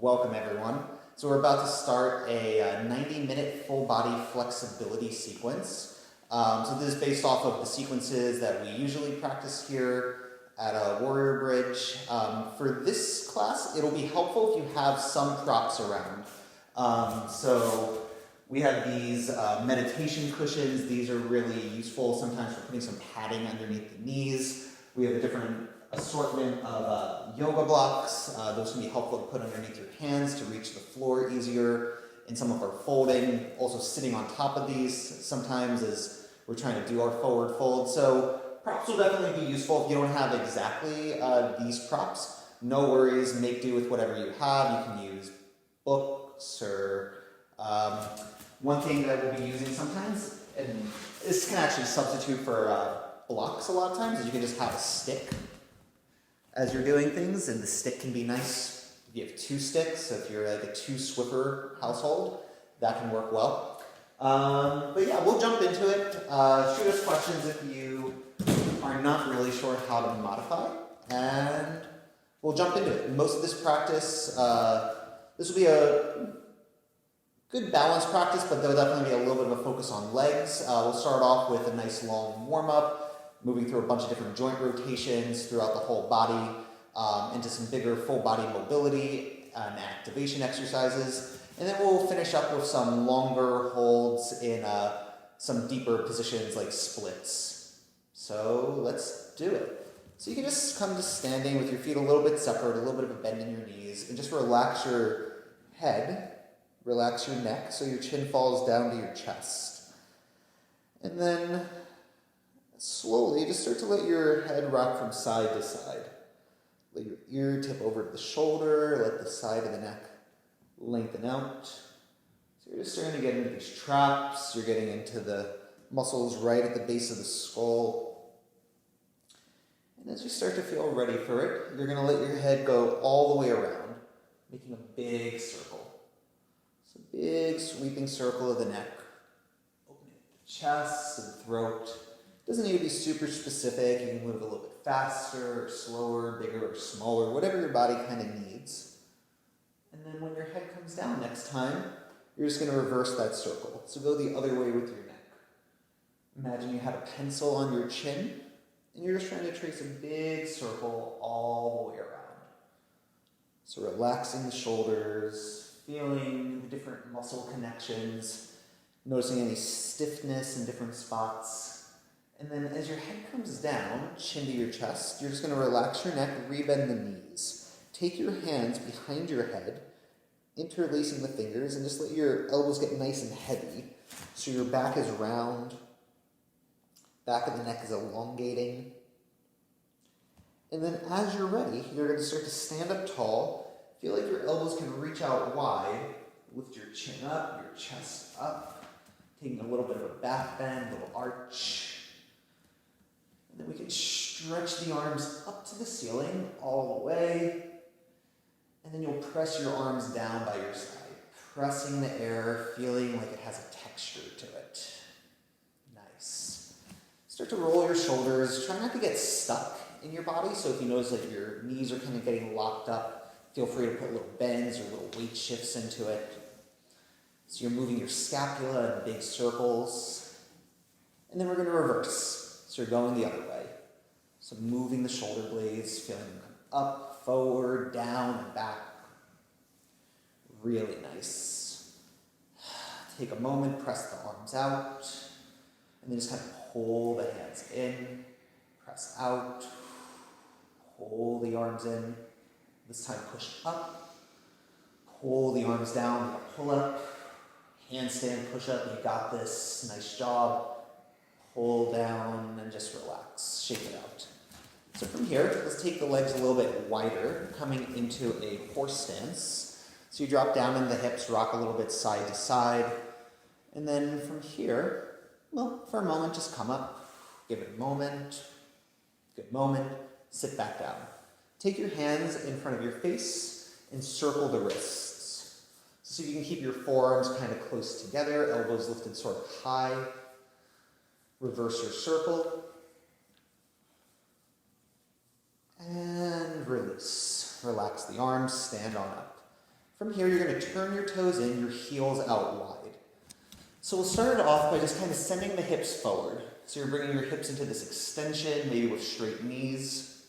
Welcome everyone. So we're about to start a 90-minute full body flexibility sequence. So this is based off of the sequences that we usually practice here at a Warrior Bridge. For this class, it'll be helpful if you have some props around. So we have these meditation cushions. These are really useful sometimes for putting some padding underneath the knees. We have a different assortment of yoga blocks. Those can be helpful to put underneath your hands to reach the floor easier. In some of our folding, also sitting on top of these sometimes as we're trying to do our forward fold. So props will definitely be useful if you don't have exactly these props. No worries, make do with whatever you have. You can use books or one thing that we'll be using sometimes, and this can actually substitute for blocks a lot of times, is you can just have a stick as you're doing things, and the stick can be nice. You have two sticks, so if you're like a two-swiffer household, that can work well. But yeah, we'll jump into it. Shoot us questions if you are not really sure how to modify, and we'll jump into it. Most of this practice, this will be a good balance practice, but there'll definitely be a little bit of a focus on legs. We'll start off with a nice long warm-up, moving through a bunch of different joint rotations throughout the whole body, into some bigger full body mobility and activation exercises. And then we'll finish up with some longer holds in some deeper positions like splits. So let's do it. So you can just come to standing with your feet a little bit separate, a little bit of a bend in your knees, and just relax your head, relax your neck so your chin falls down to your chest. And then slowly, just start to let your head rock from side to side. Let your ear tip over to the shoulder, let the side of the neck lengthen out. So you're just starting to get into these traps, you're getting into the muscles right at the base of the skull. And as you start to feel ready for it, you're going to let your head go all the way around, making a big circle. So big sweeping circle of the neck, opening the chest and throat. Doesn't need to be super specific. You can move a little bit faster or slower, bigger or smaller, whatever your body kind of needs. And then when your head comes down next time, you're just going to reverse that circle. So go the other way with your neck. Imagine you had a pencil on your chin, and you're just trying to trace a big circle all the way around. So relaxing the shoulders, feeling the different muscle connections, noticing any stiffness in different spots. And then as your head comes down, chin to your chest, you're just going to relax your neck, rebend the knees. Take your hands behind your head, interlacing the fingers, and just let your elbows get nice and heavy. So your back is round, back of the neck is elongating. And then as you're ready, you're going to start to stand up tall. Feel like your elbows can reach out wide. Lift your chin up, your chest up. Taking a little bit of a back bend, a little arch. And then we can stretch the arms up to the ceiling all the way. And then you'll press your arms down by your side, pressing the air, feeling like it has a texture to it. Nice. Start to roll your shoulders. Try not to get stuck in your body. So if you notice that your knees are kind of getting locked up, feel free to put little bends or little weight shifts into it. So you're moving your scapula in big circles. And then we're going to reverse. So you're going the other way. So moving the shoulder blades, feeling them come up, forward, down, and back. Really nice. Take a moment, press the arms out, and then just kind of pull the hands in, press out, pull the arms in. This time push up, pull the arms down, pull up, handstand, push up, you got this, nice job. Pull down and just relax, shake it out. So from here, let's take the legs a little bit wider, coming into a horse stance. So you drop down in the hips, rock a little bit side to side. And then from here, well, for a moment, just come up, give it a moment, good moment, sit back down. Take your hands in front of your face and circle the wrists. So you can keep your forearms kind of close together, elbows lifted sort of high. Reverse your circle. And release. Relax the arms, stand on up. From here, you're going to turn your toes in, your heels out wide. So we'll start it off by just kind of sending the hips forward. So you're bringing your hips into this extension, maybe with straight knees.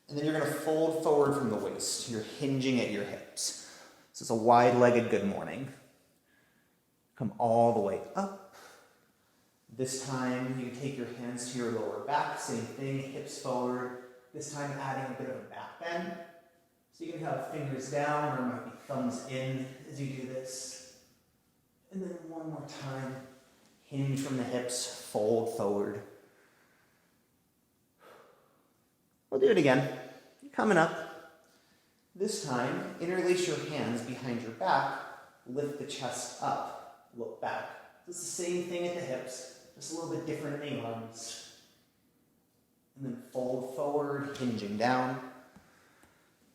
And then you're going to fold forward from the waist. You're hinging at your hips. So it's a wide-legged good morning. Come all the way up. This time, you take your hands to your lower back. Same thing, hips forward. This time, adding a bit of a back bend. So you can have fingers down, or it might be thumbs in as you do this. And then one more time, hinge from the hips, fold forward. We'll do it again. Coming up. This time, interlace your hands behind your back, lift the chest up, look back. It's the same thing at the hips, just a little bit different in the arms. And then fold forward, hinging down.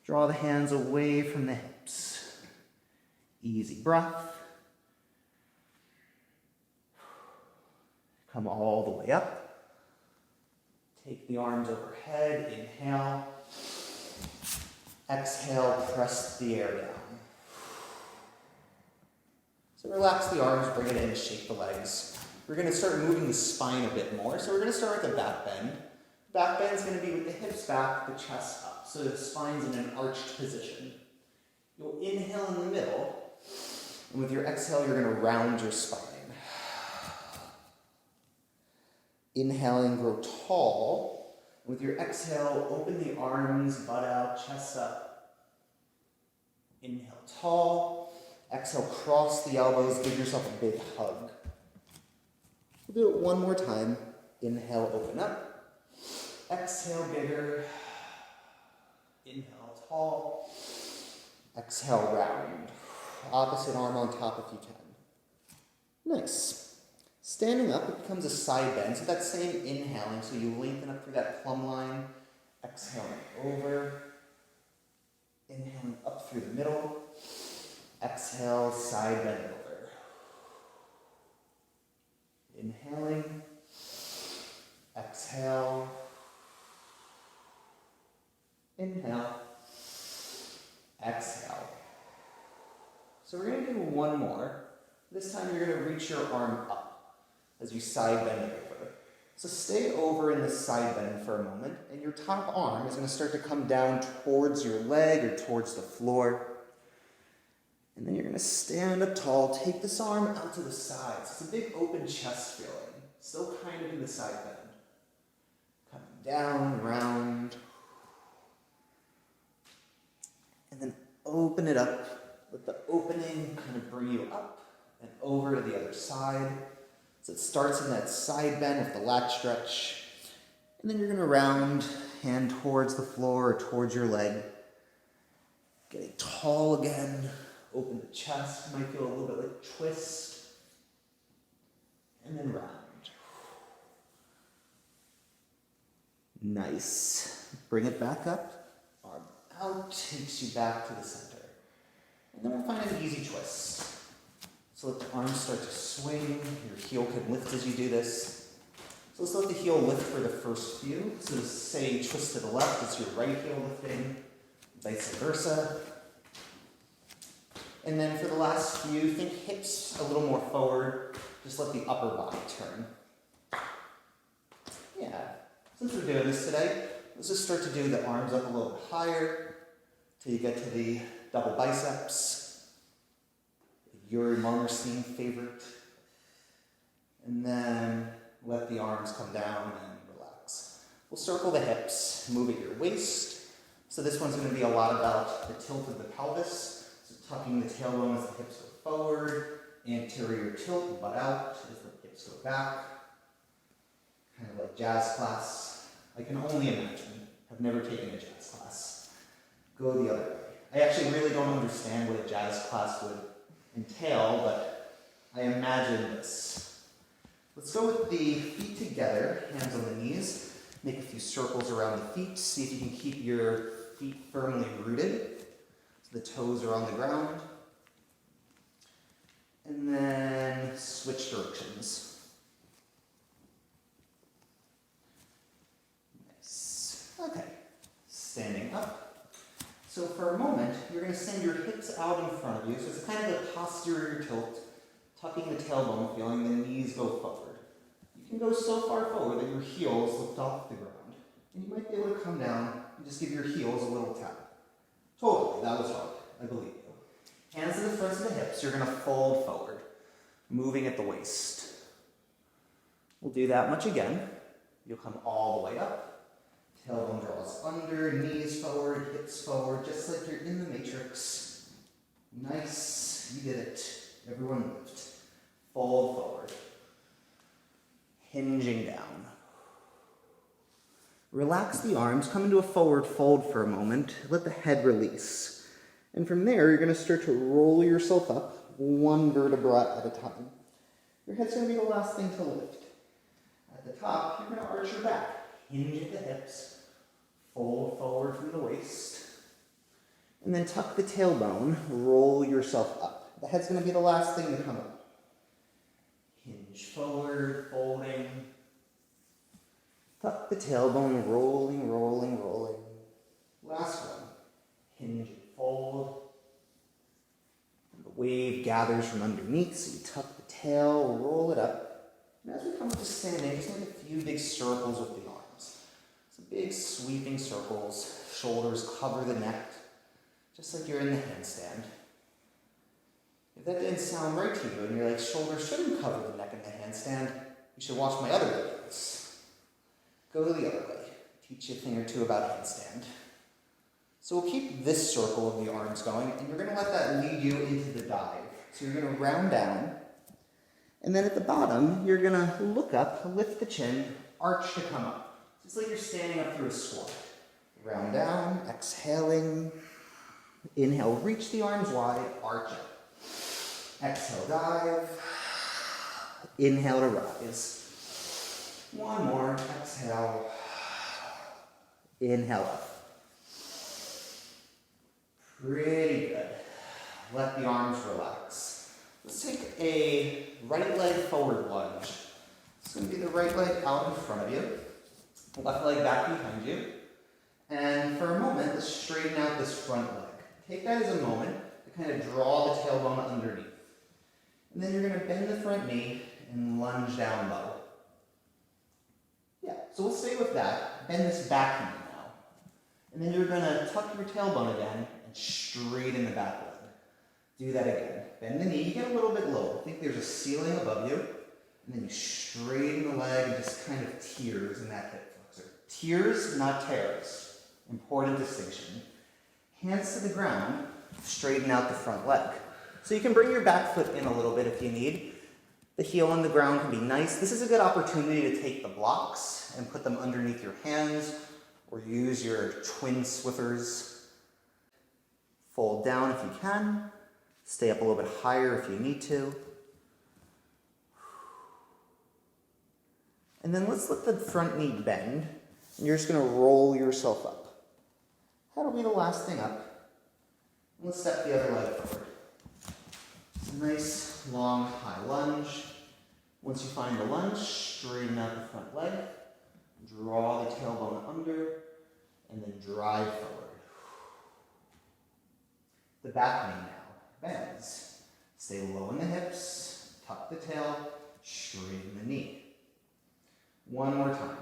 Draw the hands away from the hips. Easy breath. Come all the way up. Take the arms overhead, inhale. Exhale, press the air down. So relax the arms, bring it in, shake the legs. We're going to start moving the spine a bit more. So we're going to start with the back bend. Back bend is going to be with the hips back, the chest up. So the spine's in an arched position. You'll inhale in the middle, and with your exhale, you're going to round your spine. Inhaling, grow tall. With your exhale, open the arms, butt out, chest up. Inhale, tall. Exhale, cross the elbows, give yourself a big hug. We'll do it one more time. Inhale, open up. Exhale, bigger. Inhale, tall. Exhale, round. Opposite arm on top if you can. Nice. Standing up, it becomes a side bend. So that same inhaling, so you lengthen up through that plumb line. Exhaling over. Inhaling up through the middle. Exhale, side bend over. Inhaling. Exhale. Inhale. Exhale. So we're going to do one more. This time you're going to reach your arm up as you side bend it over. So stay over in the side bend for a moment, and your top arm is going to start to come down towards your leg or towards the floor. And then you're going to stand up tall, take this arm out to the sides. It's a big open chest feeling. Still kind of in the side bend. Coming down, round. And then open it up. Let the opening kind of bring you up and over to the other side. So it starts in that side bend with the lat stretch. And then you're going to round, hand towards the floor or towards your leg. Getting tall again. Open the chest. Might feel a little bit like twist. And then round. Nice. Bring it back up. Arm out. Takes you back to the center. And then we'll find an easy twist. So let the arms start to swing. Your heel can lift as you do this. So let's let the heel lift for the first few. So say twist to the left, it's your right heel lifting. Vice versa. And then for the last few, think hips a little more forward. Just let the upper body turn. Yeah. Since we're doing this today, let's just start to do the arms up a little bit higher till you get to the double biceps. Your Marmerstein favorite. And then let the arms come down and relax. We'll circle the hips, move at your waist. So this one's going to be a lot about the tilt of the pelvis. So tucking the tailbone as the hips go forward, anterior tilt, butt out as the hips go back. Kind of like jazz class. I can only imagine. I've never taken a jazz class. Go the other way. I actually really don't understand what a jazz class would entail, but I imagine this. Let's go with the feet together, hands on the knees. Make a few circles around the feet. See if you can keep your feet firmly rooted. So the toes are on the ground. And then switch directions. Nice. Okay. Standing up. So for a moment, moment, you're going to send your hips out in front of you. So it's kind of a posterior tilt, tucking the tailbone, feeling the knees go forward. You can go so far forward that your heels lift off the ground. And you might be able to come down and just give your heels a little tap. Totally, that was hard. I believe you. Hands to the fronts of the hips. You're going to fold forward, moving at the waist. We'll do that much again. You'll come all the way up. Tailbone draws under, knees forward, hips forward, just like you're in the Matrix. Nice, you did it. Everyone lift. Fold forward. Hinging down. Relax the arms, come into a forward fold for a moment. Let the head release. And from there, you're going to start to roll yourself up, one vertebra at a time. Your head's going to be the last thing to lift. At the top, you're going to arch your back. Hinge at the hips, fold forward from the waist, and then tuck the tailbone, roll yourself up. The head's going to be the last thing to come up. Hinge forward, folding. Tuck the tailbone, rolling, rolling, rolling. Last one. Hinge and fold. And the wave gathers from underneath, so you tuck the tail, roll it up. And as we come up to standing, just make a few big circles with the arms. Some big sweeping circles. Shoulders cover the neck, just like you're in the handstand. If that didn't sound right to you, and you're like, shoulders shouldn't cover the neck in the handstand, you should watch my other videos. Go the other way. Teach you a thing or two about handstand. So we'll keep this circle of the arms going, and you're going to let that lead you into the dive. So you're going to round down, and then at the bottom, you're going to look up, lift the chin, arch to come up. Just like you're standing up through a squat. Round down, exhaling. Inhale, reach the arms wide, arch up. Exhale, dive. Inhale to rise. One more, exhale. Inhale up. Pretty good. Let the arms relax. Let's take a right leg forward lunge. It's going to be the right leg out in front of you. Left leg back behind you. And for a moment, let's straighten out this front leg. Take that as a moment to kind of draw the tailbone underneath. And then you're going to bend the front knee and lunge down low. Yeah, so we'll stay with that. Bend this back knee now. And then you're going to tuck your tailbone again and straighten the back leg. Do that again. Bend the knee, you get a little bit lower. Think there's a ceiling above you. And then you straighten the leg and just kind of tears in that hip flexor. Tears, not tears. Important distinction. Hands to the ground, straighten out the front leg. So you can bring your back foot in a little bit if you need. The heel on the ground can be nice. This is a good opportunity to take the blocks and put them underneath your hands or use your twin Swiffers. Fold down if you can. Stay up a little bit higher if you need to. And then let's let the front knee bend. And you're just going to roll yourself up. That'll be the last thing up. And let's step the other leg forward. It's a nice, long, high lunge. Once you find the lunge, straighten out the front leg. Draw the tailbone under, and then drive forward. The back knee now bends. Stay low in the hips, tuck the tail, straighten the knee. One more time.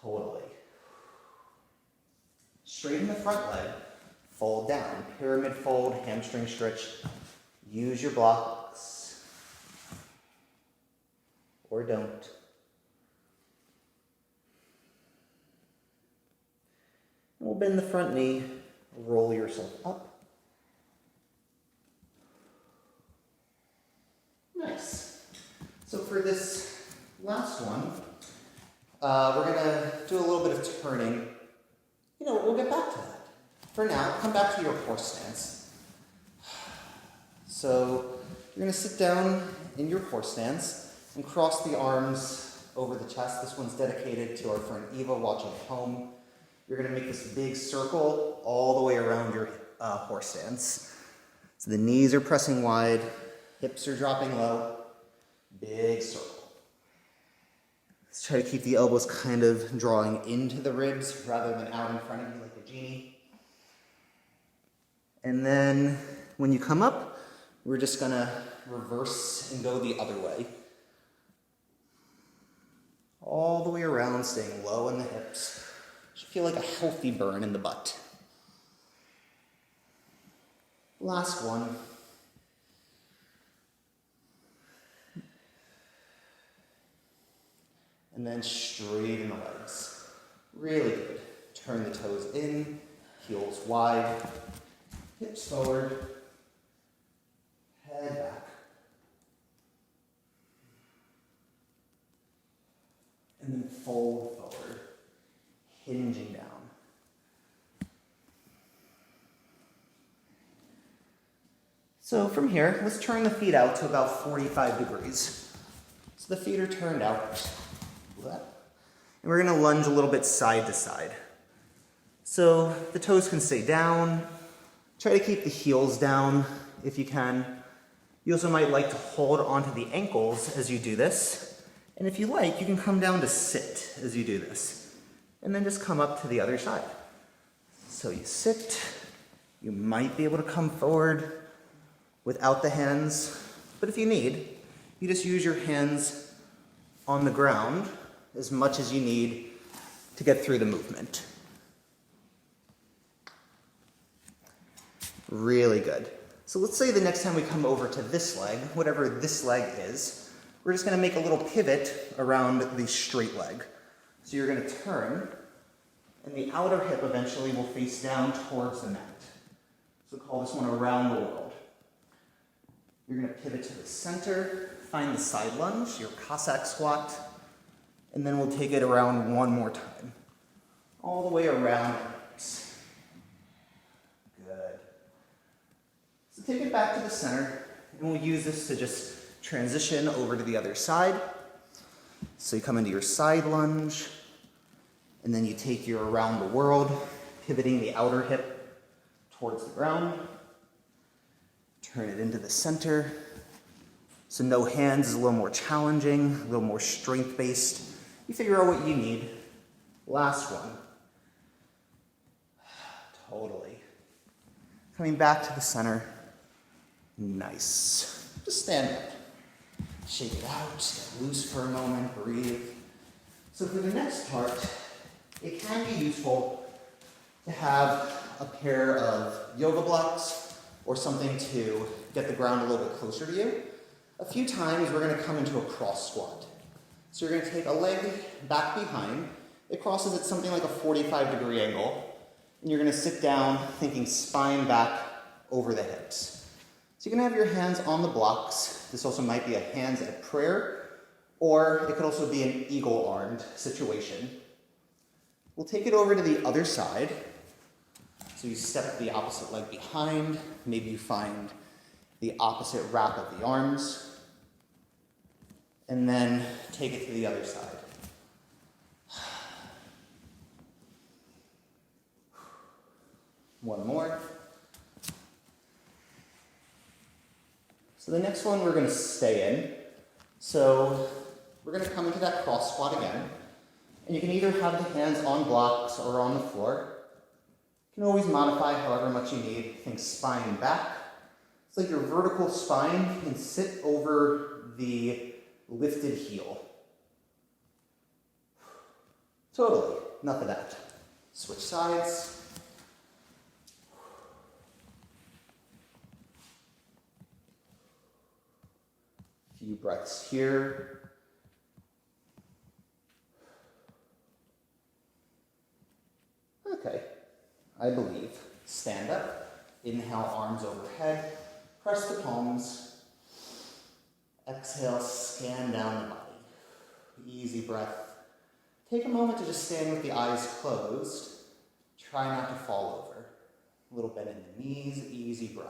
Totally. Straighten the front leg, fold down, pyramid fold, hamstring stretch. Use your blocks. Or don't. And we'll bend the front knee, roll yourself up. Nice. So for this last one, we're going to do a little bit of turning. We'll get back to that. For now, come back to your horse stance. So you're going to sit down in your horse stance and cross the arms over the chest. This one's dedicated to our friend Eva watching at home. You're going to make this big circle all the way around your horse stance. So the knees are pressing wide, hips are dropping low. Big circle. Let's try to keep the elbows kind of drawing into the ribs rather than out in front of you like a genie. And then when you come up, we're just gonna reverse and go the other way. All the way around, staying low in the hips. Should feel like a healthy burn in the butt. Last one. And then straighten the legs. Really good. Turn the toes in, heels wide, hips forward, head back. And then fold forward, hinging down. So from here, let's turn the feet out to about 45 degrees. So the feet are turned out. And we're going to lunge a little bit side to side. So the toes can stay down. Try to keep the heels down if you can. You also might like to hold onto the ankles as you do this. And if you like, you can come down to sit as you do this. And then just come up to the other side. So you sit. You might be able to come forward without the hands. But if you need, you just use your hands on the ground as much as you need to get through the movement. Really good. So let's say the next time we come over to this leg, whatever this leg is, we're just going to make a little pivot around the straight leg. So you're going to turn, and the outer hip eventually will face down towards the mat. So call this one around the world. You're going to pivot to the center, find the side lunge, your Cossack squat, and then we'll take it around one more time. All the way around our hips. Good. So take it back to the center, and we'll use this to just transition over to the other side. So you come into your side lunge, and then you take your around the world, pivoting the outer hip towards the ground. Turn it into the center. So no hands is a little more challenging, a little more strength-based. You figure out what you need. Last one. Totally. Coming back to the center. Nice. Just stand up. Shake it out, get loose for a moment, breathe. So for the next part, it can be useful to have a pair of yoga blocks or something to get the ground a little bit closer to you. A few times we're going to come into a cross squat. So you're going to take a leg back behind. It crosses at something like a 45-degree angle. And you're going to sit down thinking spine back over the hips. So you can have your hands on the blocks. This also might be a hands at prayer, or it could also be an eagle-armed situation. We'll take it over to the other side. So you step the opposite leg behind. Maybe you find the opposite wrap of the arms. And then take it to the other side. One more. So the next one we're going to stay in. So we're going to come into that cross squat again. And you can either have the hands on blocks or on the floor. You can always modify however much you need. Think spine back. It's like your vertical spine can sit over the lifted heel. Totally. Enough of that. Switch sides. Few breaths here. Okay. I believe. Stand up. Inhale, arms overhead. Press the palms. Exhale, scan down the body. Easy breath. Take a moment to just stand with the eyes closed. Try not to fall over. A little bend in the knees, easy breath.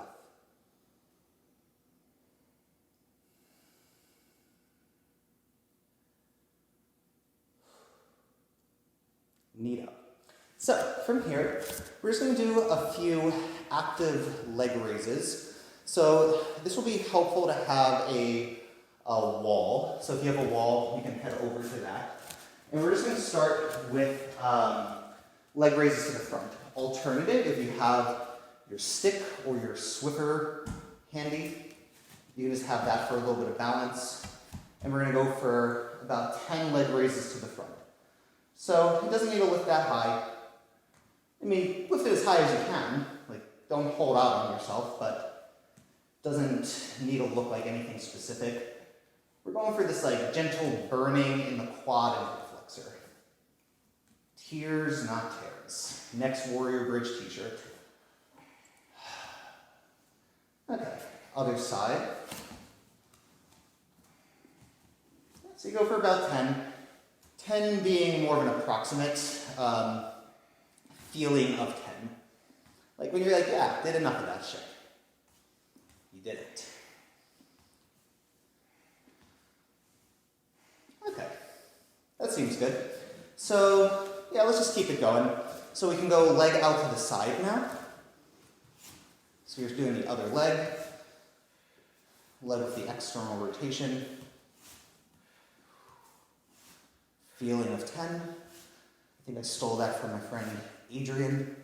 Neato. So from here, we're just going to do a few active leg raises. So this will be helpful to have a wall. So if you have a wall, you can head over to that. And we're just going to start with leg raises to the front. Alternative, if you have your stick or your Swiffer handy, you can just have that for a little bit of balance. And we're going to go for about 10 leg raises to the front. So it doesn't need to lift that high. I mean, lift it as high as you can. Like, don't hold out on yourself, but it doesn't need to look like anything specific. We're going for this like gentle burning in the quad and hip flexor. Tears, not tears. Next Warrior Bridge t-shirt. Okay, other side. So you go for about 10. 10 being more of an approximate feeling of 10. Like when you're like, yeah, did enough of that shit. You did it. Okay, that seems good. So, yeah, let's just keep it going. So we can go leg out to the side now. So you're doing the other leg. Leg with the external rotation. Feeling of 10. I think I stole that from my friend Adrian.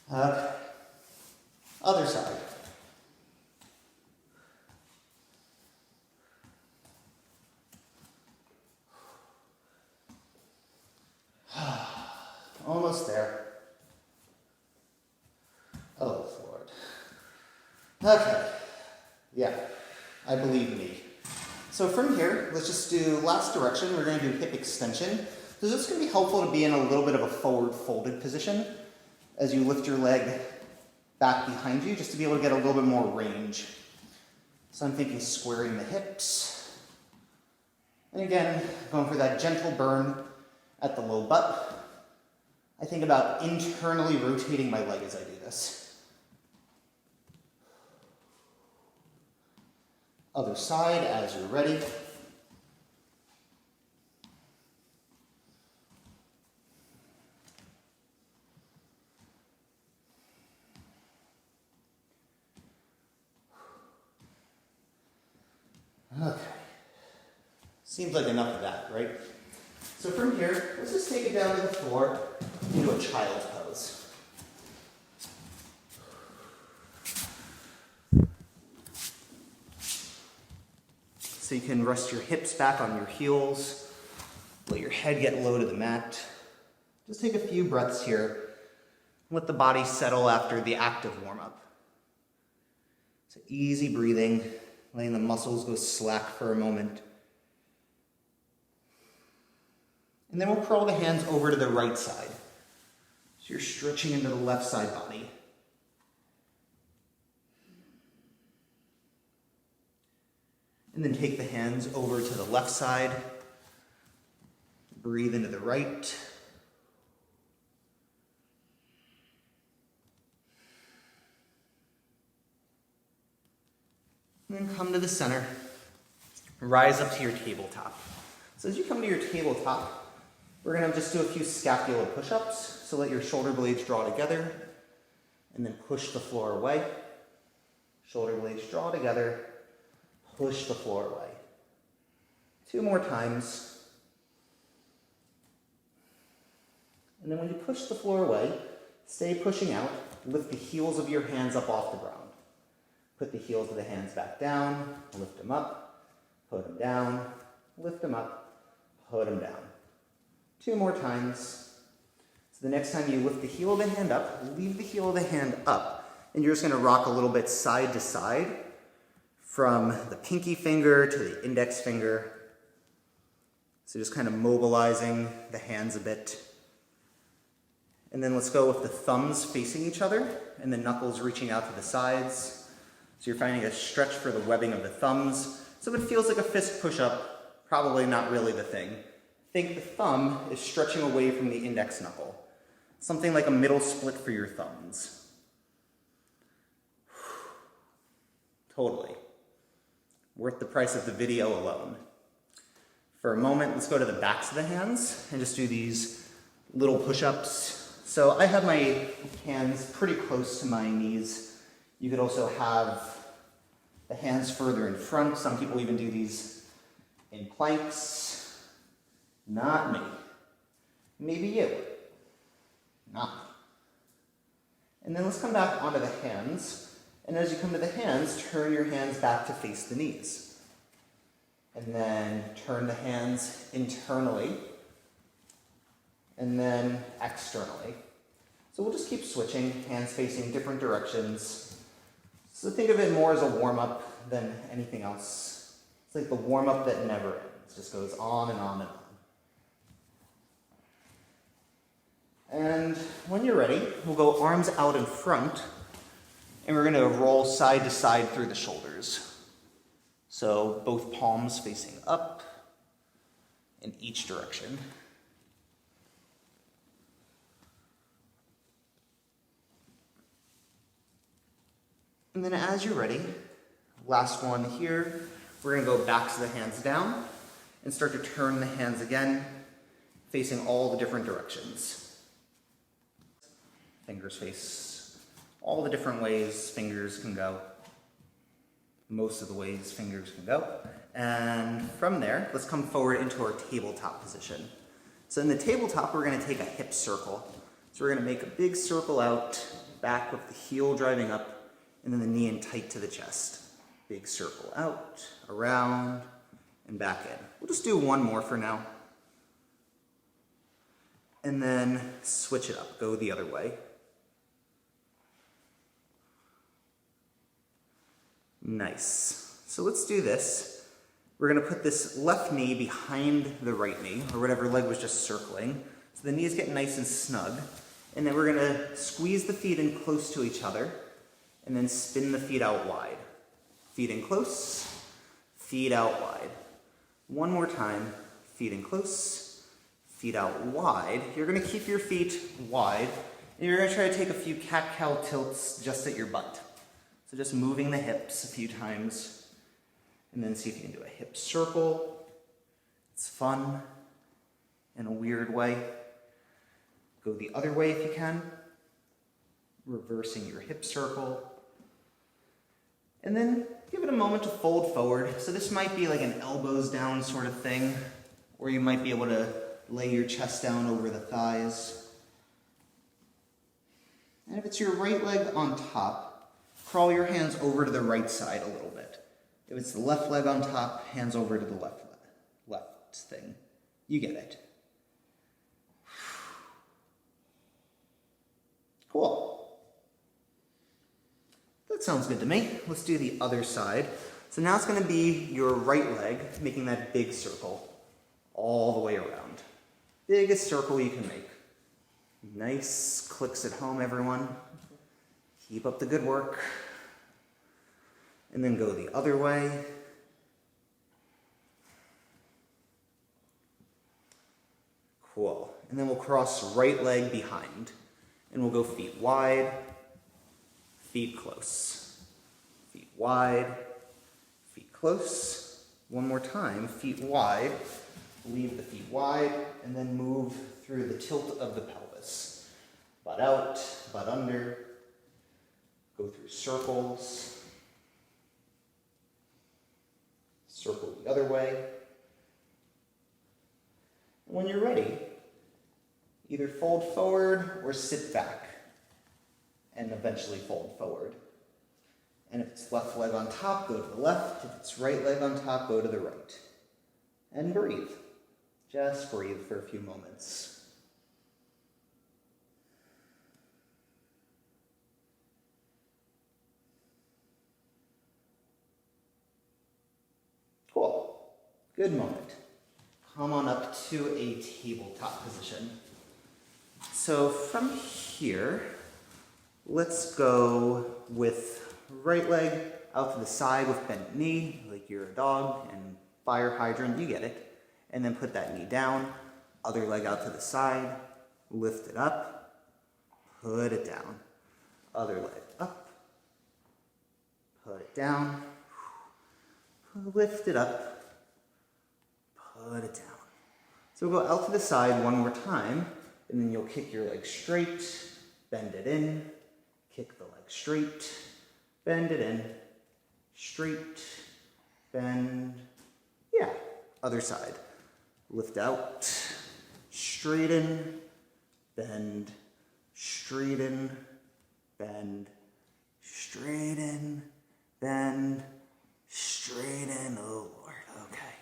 Other side. Almost there. Oh, Lord. Okay. Yeah, I believe me. So from here, let's just do last direction. We're going to do hip extension. So this is going to be helpful to be in a little bit of a forward folded position as you lift your leg back behind you, just to be able to get a little bit more range. So I'm thinking squaring the hips. And again, going for that gentle burn at the low butt. I think about internally rotating my leg as I do this. Other side as you're ready. Okay. Seems like enough of that, right? So from here, let's just take it down to the floor into a child's pose. So you can rest your hips back on your heels, let your head get low to the mat. Just take a few breaths here. Let the body settle after the active warm-up. So easy breathing, letting the muscles go slack for a moment. And then we'll curl the hands over to the right side. So you're stretching into the left side body. And then take the hands over to the left side. Breathe into the right. And then come to the center. Rise up to your tabletop. So as you come to your tabletop, we're going to just do a few scapular push-ups. So let your shoulder blades draw together. And then push the floor away. Shoulder blades draw together. Push the floor away. 2 more times. And then when you push the floor away, stay pushing out. Lift the heels of your hands up off the ground. Put the heels of the hands back down. Lift them up. Put them down. Lift them up. Put them down. 2 more times. So the next time you lift the heel of the hand up, leave the heel of the hand up. And you're just going to rock a little bit side to side from the pinky finger to the index finger. So just kind of mobilizing the hands a bit. And then let's go with the thumbs facing each other and the knuckles reaching out to the sides. So you're finding a stretch for the webbing of the thumbs. So if it feels like a fist push-up, probably not really the thing. Think the thumb is stretching away from the index knuckle. Something like a middle split for your thumbs. Totally. Worth the price of the video alone. For a moment, let's go to the backs of the hands and just do these little push-ups. So I have my hands pretty close to my knees. You could also have the hands further in front. Some people even do these In planks, not me. Maybe you, not me. And then let's come back onto the hands. And as you come to the hands, turn your hands back to face the knees. And then turn the hands internally. And then externally. So we'll just keep switching, hands facing different directions. So think of it more as a warm-up than anything else. It's like the warm-up that never ends. Just goes on and on and on. And when you're ready, we'll go arms out in front, and we're going to roll side to side through the shoulders. So both palms facing up in each direction. And then as you're ready, last one here, we're going to go backs of the hands down and start to turn the hands again, facing all the different directions. Fingers face all the different ways fingers can go. Most of the ways fingers can go. And from there, let's come forward into our tabletop position. So in the tabletop, we're going to take a hip circle. So we're going to make a big circle out, back with the heel driving up, and then the knee in tight to the chest. Big circle out, around, and back in. We'll just do one more for now. And then switch it up, go the other way. Nice. So let's do this. We're going to put this left knee behind the right knee, or whatever leg was just circling. So the knees get nice and snug. And then we're going to squeeze the feet in close to each other, and then spin the feet out wide. Feet in close, feet out wide. One more time, feet in close, feet out wide. You're going to keep your feet wide, and you're going to try to take a few cat-cow tilts just at your butt. So just moving the hips a few times, and then see if you can do a hip circle. It's fun in a weird way. Go the other way if you can. Reversing your hip circle. And then give it a moment to fold forward. So this might be like an elbows down sort of thing, or you might be able to lay your chest down over the thighs. And if it's your right leg on top, crawl your hands over to the right side a little bit. If it's the left leg on top, hands over to the left thing. You get it. Cool. That sounds good to me. Let's do the other side. So now it's going to be your right leg making that big circle all the way around. Biggest circle you can make. Nice clicks at home, everyone. Keep up the good work. And then go the other way. Cool. And then we'll cross right leg behind. And we'll go feet wide, feet close. Feet wide, feet close. One more time, feet wide. Leave the feet wide, and then move through the tilt of the pelvis. Butt out, butt under. Go through circles. Circle the other way. And when you're ready, either fold forward or sit back and eventually fold forward. And if it's left leg on top, go to the left. If it's right leg on top, go to the right. And breathe. Just breathe for a few moments. Cool. Good moment. Come on up to a tabletop position. So from here, let's go with right leg out to the side with bent knee, like you're a dog, and fire hydrant, you get it. And then put that knee down, other leg out to the side, lift it up, put it down. Other leg up, put it down, lift it up, put it down. So we'll go out to the side one more time, and then you'll kick your leg straight, bend it in, kick the leg straight, bend it in, straight, bend, yeah, Other side. Lift out, straighten, bend, straighten, bend, straighten, bend, straighten. Oh Lord, okay.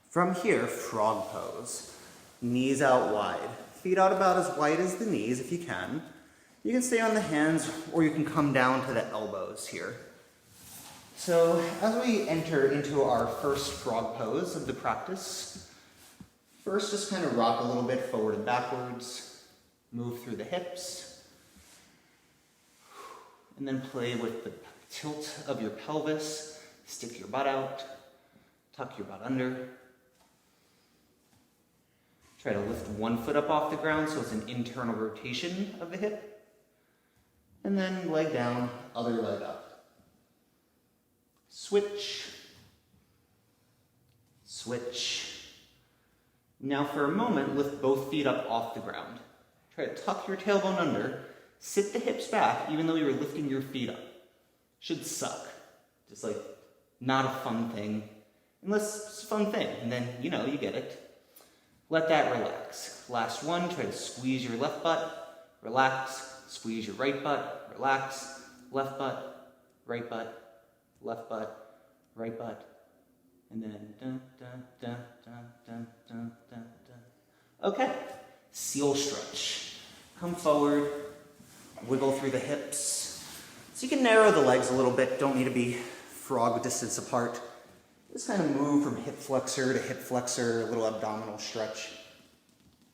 From here, frog pose. Knees out wide. Feet out about as wide as the knees if you can. You can stay on the hands or you can come down to the elbows here. So as we enter into our first frog pose of the practice, first just kind of rock a little bit forward and backwards, move through the hips, and then play with the tilt of your pelvis, stick your butt out, tuck your butt under. Try to lift one foot up off the ground so it's an internal rotation of the hip. And then leg down, other leg up. Switch. Switch. Now for a moment, lift both feet up off the ground. Try to tuck your tailbone under, sit the hips back even though you're lifting your feet up. Should suck. Just like, not a fun thing. Unless it's a fun thing, and then, you know, you get it. Let that relax. Last one, try to squeeze your left butt, relax, squeeze your right butt, relax, left butt, right butt, left butt, right butt, and then dun, dun, dun, dun, dun, dun, dun, dun. Okay, seal stretch. Come forward, wiggle through the hips. So you can narrow the legs a little bit, don't need to be frog distance apart. Just kind of move from hip flexor to hip flexor, a little abdominal stretch.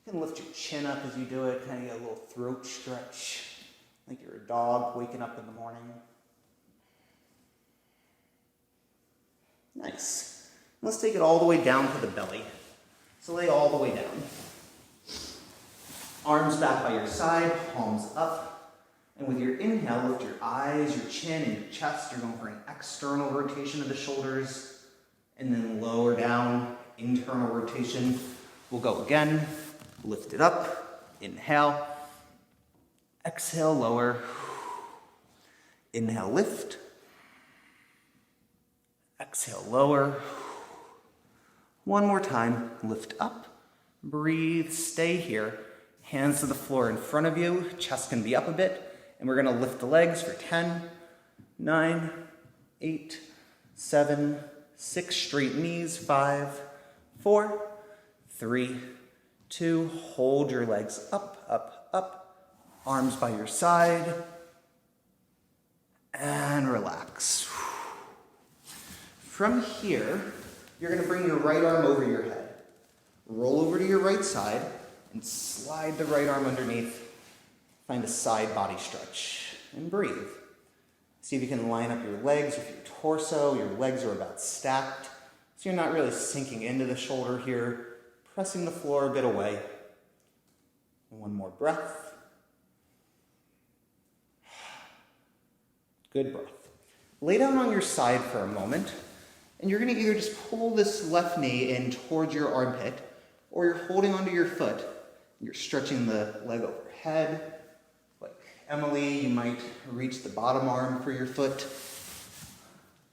You can lift your chin up as you do it, kind of get a little throat stretch, like you're a dog waking up in the morning. Nice. Let's take it all the way down to the belly. So lay all the way down. Arms back by your side, palms up. And with your inhale, lift your eyes, your chin, and your chest. You're going for an external rotation of the shoulders. And then lower down, internal rotation. We'll go again. Lift it up. Inhale. Exhale, lower. Inhale, lift. Exhale, lower. One more time. Lift up. Breathe. Stay here. Hands to the floor in front of you. Chest can be up a bit. And we're going to lift the legs for 10, 9, 8, 7, 6 straight knees, 5, 4, 3, 2, hold your legs up, up, up, arms by your side, and relax. From here, you're going to bring your right arm over your head, roll over to your right side, and slide the right arm underneath. Find a side body stretch, and breathe. See if you can line up your legs with your torso. Your legs are about stacked, so you're not really sinking into the shoulder here, pressing the floor a bit away. And one more breath. Good breath. Lay down on your side for a moment, and you're going to either just pull this left knee in towards your armpit, or you're holding onto your foot. You're stretching the leg overhead. Like Emily, you might reach the bottom arm for your foot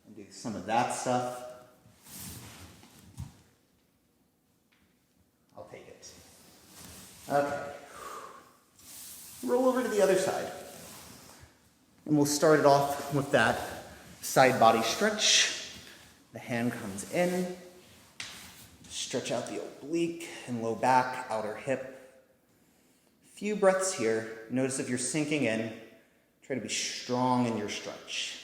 and do some of that stuff. I'll take it. Okay. Roll over to the other side. And we'll start it off with that side body stretch. The hand comes in. Stretch out the oblique and low back, outer hip. Few breaths here. Notice if you're sinking in, try to be strong in your stretch.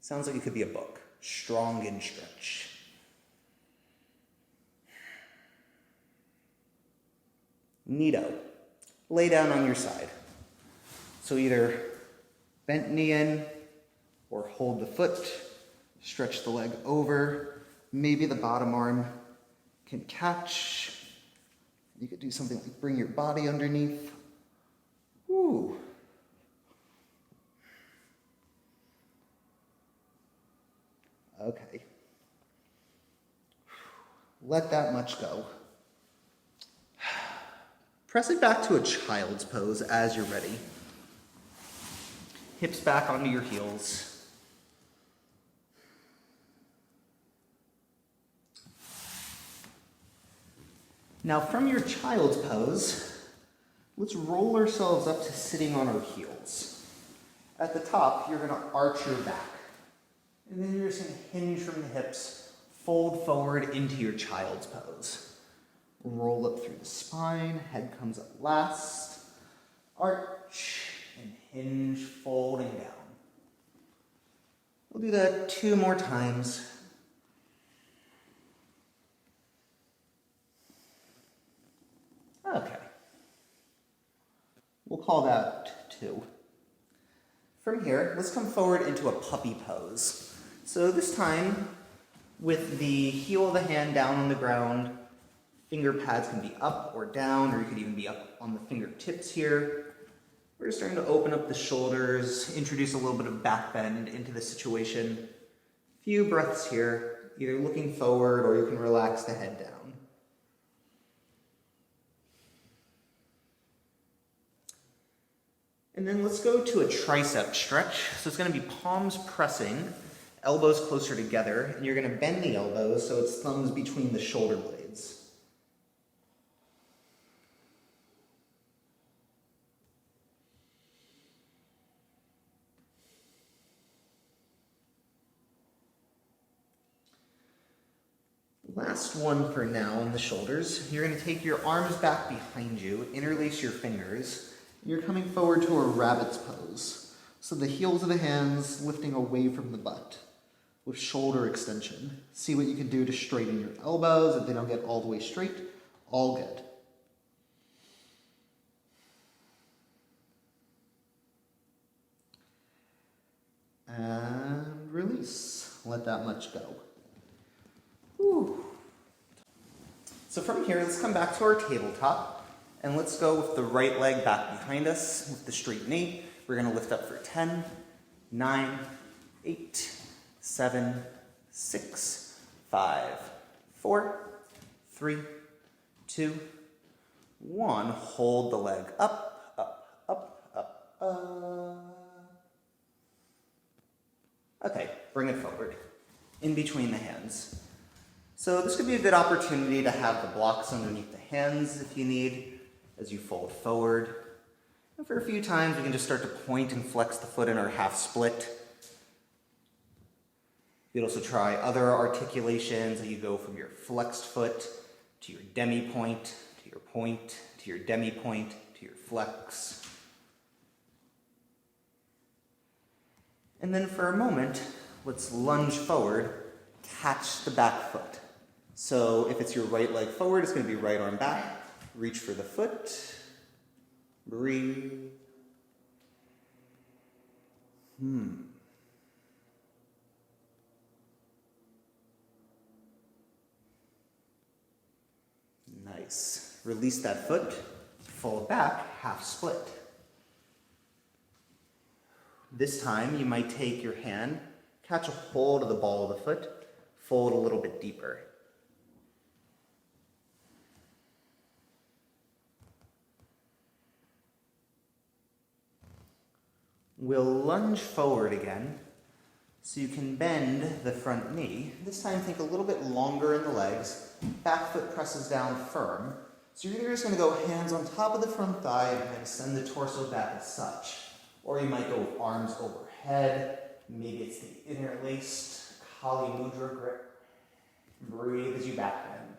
Sounds like it could be a book. Strong in stretch. Neato. Lay down on your side. So either bent knee in or hold the foot, stretch the leg over. Maybe the bottom arm can catch. You could do something like bring your body underneath. Woo. Okay. Let that much go. Press it back to a child's pose as you're ready. Hips back onto your heels. Now from your child's pose, let's roll ourselves up to sitting on our heels. At the top, you're gonna arch your back. And then you're just gonna hinge from the hips, fold forward into your child's pose. Roll up through the spine, head comes up last. Arch and hinge, folding down. We'll do that 2 more times. Okay. We'll call that 2. From here, let's come forward into a puppy pose. So this time, with the heel of the hand down on the ground, finger pads can be up or down, or you could even be up on the fingertips here. We're just starting to open up the shoulders, introduce a little bit of back bend into the situation. Few breaths here, either looking forward or you can relax the head down. And then let's go to a tricep stretch. So it's going to be palms pressing, elbows closer together, and you're going to bend the elbows so it's thumbs between the shoulder blades. Last one for now on the shoulders. You're going to take your arms back behind you, interlace your fingers. You're coming forward to a rabbit's pose. So the heels of the hands lifting away from the butt with shoulder extension. See what you can do to straighten your elbows. If they don't get all the way straight, all good. And release. Let that much go. Whew. So from here, let's come back to our tabletop. And let's go with the right leg back behind us with the straight knee. We're going to lift up for 10, 9, 8, 7, 6, 5, 4, 3, 2, 1. Hold the leg up, up, up, up, up. Okay, bring it forward, in between the hands. So this could be a good opportunity to have the blocks underneath the hands if you need, as you fold forward. And for a few times, we can just start to point and flex the foot in our half split. You could also try other articulations that you go from your flexed foot to your demi point, to your point, to your demi point, to your flex. And then for a moment, let's lunge forward, catch the back foot. So if it's your right leg forward, it's going to be right arm back. Reach for the foot. Breathe. Nice. Release that foot. Fold back, half split. This time, you might take your hand, catch a hold of the ball of the foot, fold a little bit deeper. We'll lunge forward again, so you can bend the front knee. This time think a little bit longer in the legs. Back foot presses down firm. So you're either just going to go hands on top of the front thigh and extend the torso back as such. Or you might go with arms overhead. Maybe it's the interlaced Kali Mudra grip. Breathe as you back bend.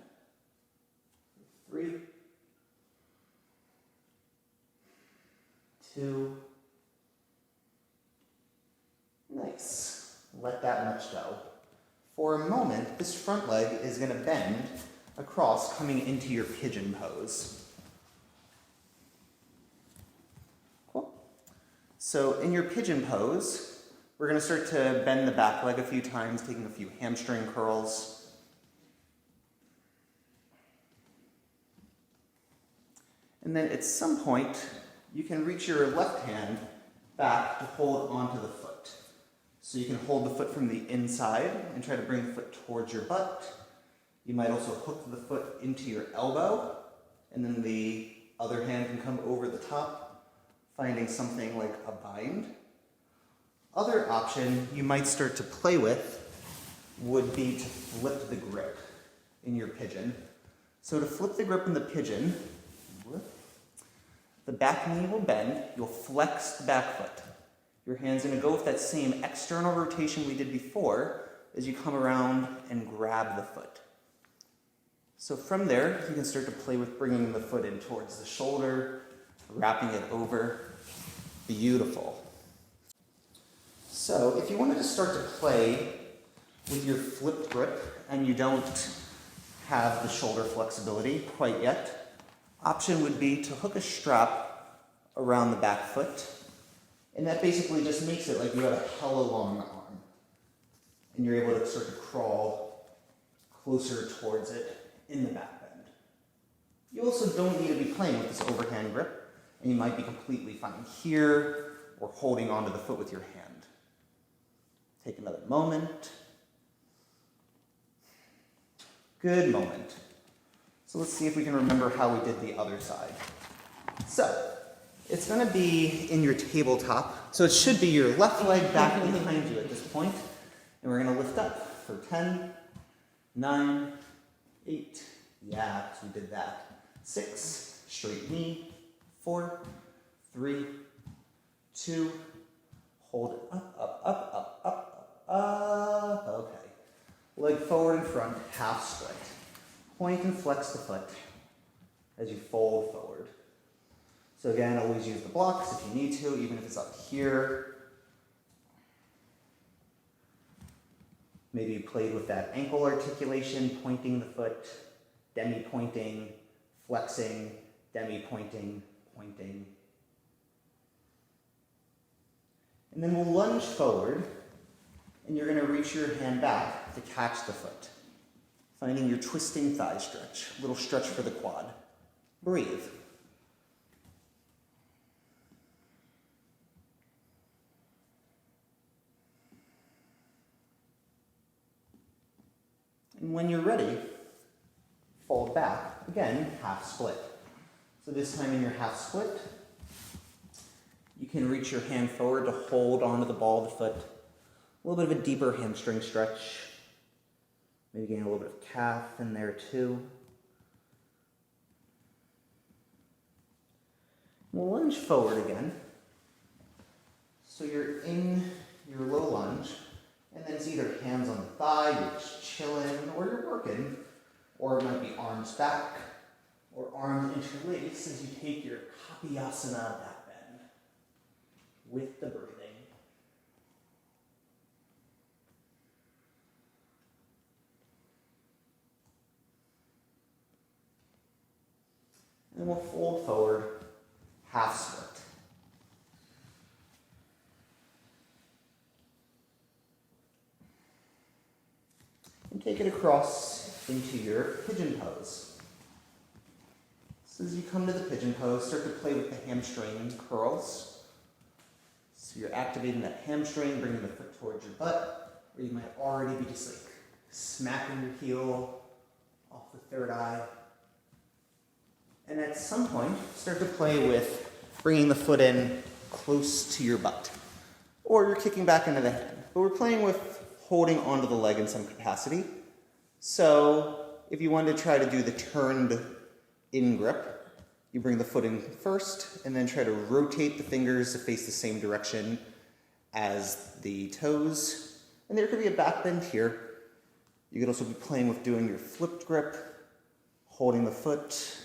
3, 2, nice. Let that much go. For a moment, this front leg is going to bend across, coming into your pigeon pose. Cool. So in your pigeon pose, we're going to start to bend the back leg a few times, taking a few hamstring curls. And then at some point, you can reach your left hand back to hold onto the foot. So you can hold the foot from the inside and try to bring the foot towards your butt. You might also hook the foot into your elbow, and then the other hand can come over the top, finding something like a bind. Other option you might start to play with would be to flip the grip in your pigeon. So to flip the grip in the pigeon, the back knee will bend, you'll flex the back foot. Your hand's gonna go with that same external rotation we did before as you come around and grab the foot. So from there, you can start to play with bringing the foot in towards the shoulder, wrapping it over. Beautiful. So if you wanted to start to play with your flipped grip and you don't have the shoulder flexibility quite yet, option would be to hook a strap around the back foot, and that basically just makes it like you have a hella long arm, and you're able to start to crawl closer towards it in the back bend. You also don't need to be playing with this overhand grip, and you might be completely fine here or holding onto the foot with your hand. Take another moment. Good moment. So let's see if we can remember how we did the other side. So it's going to be in your tabletop. So it should be your left leg back behind you at this point. And we're going to lift up for 10, 9, 8. Yeah, we did that. 6, straight knee. 4, 3, 2. Hold it up, up, up, up, up, up. Okay. Leg forward and front, half split. Point and flex the foot as you fold forward. So again, always use the blocks if you need to, even if it's up here. Maybe you played with that ankle articulation, pointing the foot, demi-pointing, flexing, demi-pointing, pointing. And then we'll lunge forward, and you're going to reach your hand back to catch the foot. Finding your twisting thigh stretch, a little stretch for the quad. Breathe. And when you're ready, fold back, again, half split. So this time in your half split, you can reach your hand forward to hold onto the ball of the foot. A little bit of a deeper hamstring stretch. Maybe getting a little bit of calf in there too. We'll lunge forward again. So you're in your low lunge, and then it's either hands on the thigh, you're just chilling, or you're working, or it might be arms back, or arms interlaced as you take your Kapiyasana back bend with the breathing. And we'll fold forward, half split. And take it across into your pigeon pose. So as you come to the pigeon pose, start to play with the hamstring curls. So you're activating that hamstring, bringing the foot towards your butt, or you might already be just like smacking your heel off the third eye. And at some point, start to play with bringing the foot in close to your butt. Or you're kicking back into the hand. But we're playing with holding onto the leg in some capacity. So if you wanted to try to do the turned in grip, you bring the foot in first and then try to rotate the fingers to face the same direction as the toes. And there could be a back bend here. You could also be playing with doing your flipped grip, holding the foot,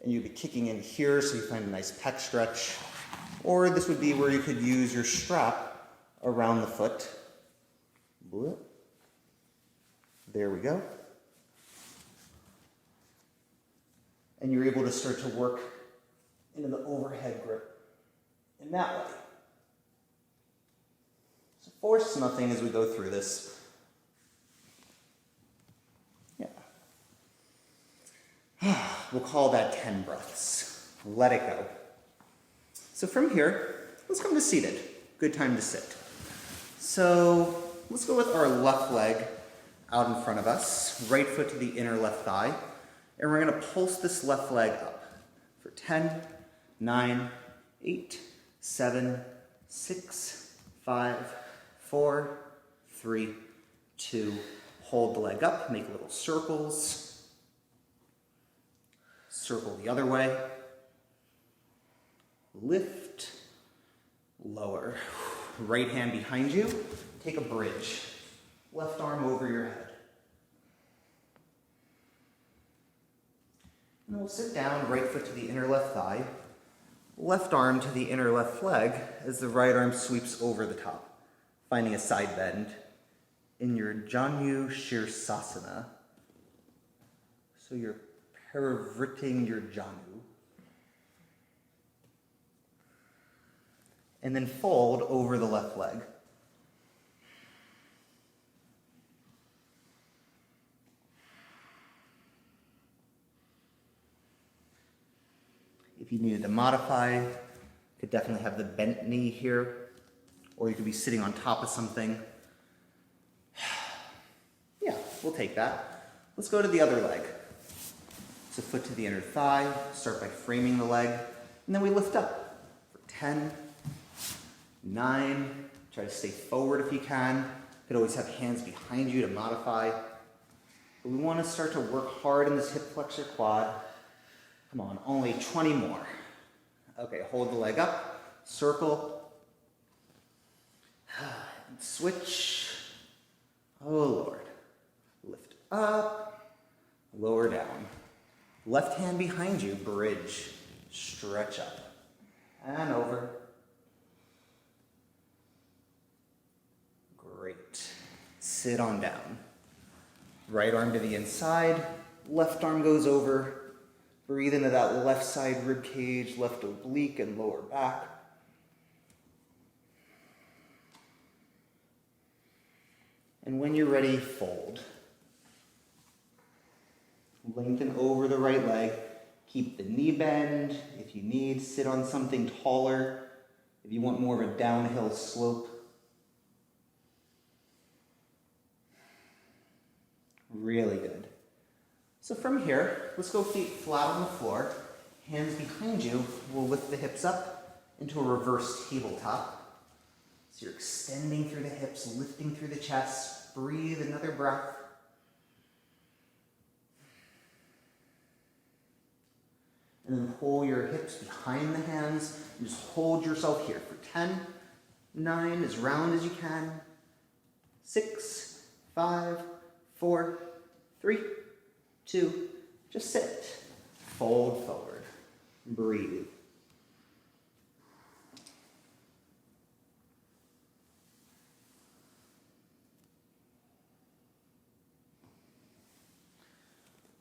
and you'd be kicking in here so you find a nice pec stretch. Or this would be where you could use your strap around the foot. There we go. And you're able to start to work into the overhead grip in that way. So force nothing as we go through this. We'll call that 10 breaths. Let it go. So from here, let's come to seated. Good time to sit. So let's go with our left leg out in front of us, right foot to the inner left thigh, and we're going to pulse this left leg up for 10, 9, 8, 7, 6, 5, 4, 3, 2. Hold the leg up, make little circles. circle the other way. Lift, lower. Right hand behind you, take a bridge. Left arm over your head. And we'll sit down, right foot to the inner left thigh, left arm to the inner left leg as the right arm sweeps over the top, finding a side bend in your Janu Shirsasana. So you're parivriting your Janu. And then fold over the left leg. If you needed to modify, you could definitely have the bent knee here, or you could be sitting on top of something. Yeah, we'll take that. Let's go to the other leg. So foot to the inner thigh, start by framing the leg, and then we lift up for 10, 9, try to stay forward if you can. You could always have hands behind you to modify. But we want to start to work hard in this hip flexor quad. Come on, only 20 more. Okay, hold the leg up, circle, and switch. Oh Lord. Lift up, lower down. Left hand behind you, bridge, stretch up, and over. Great. Sit on down. Right arm to the inside, left arm goes over. Breathe into that left side rib cage, left oblique and lower back. And when you're ready, fold. Lengthen over the right leg. Keep the knee bend. If you need, sit on something taller. If you want more of a downhill slope. Really good. So from here, let's go feet flat on the floor. Hands behind you. We'll lift the hips up into a reverse tabletop. So you're extending through the hips, lifting through the chest. Breathe another breath. And then pull your hips behind the hands and just hold yourself here for 10, 9, as round as you can. 6, 5, 4, 3, 2, just sit. Fold forward. Breathe.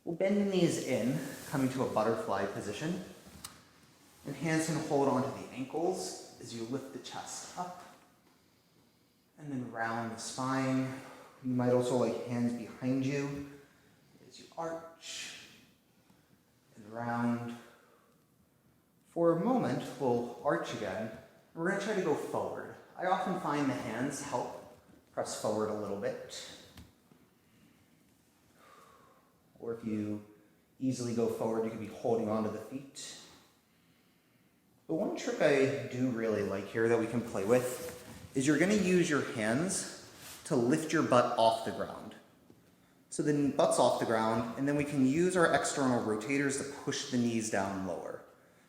We'll bend the knees in, coming to a butterfly position. And hands can hold onto the ankles as you lift the chest up. And then round the spine. You might also like hands behind you as you arch and round. For a moment, we'll arch again. And we're going to try to go forward. I often find the hands help press forward a little bit. Or if you easily go forward, you could be holding onto the feet. But one trick I do really like here that we can play with is you're going to use your hands to lift your butt off the ground. So the butt's off the ground, and then we can use our external rotators to push the knees down lower.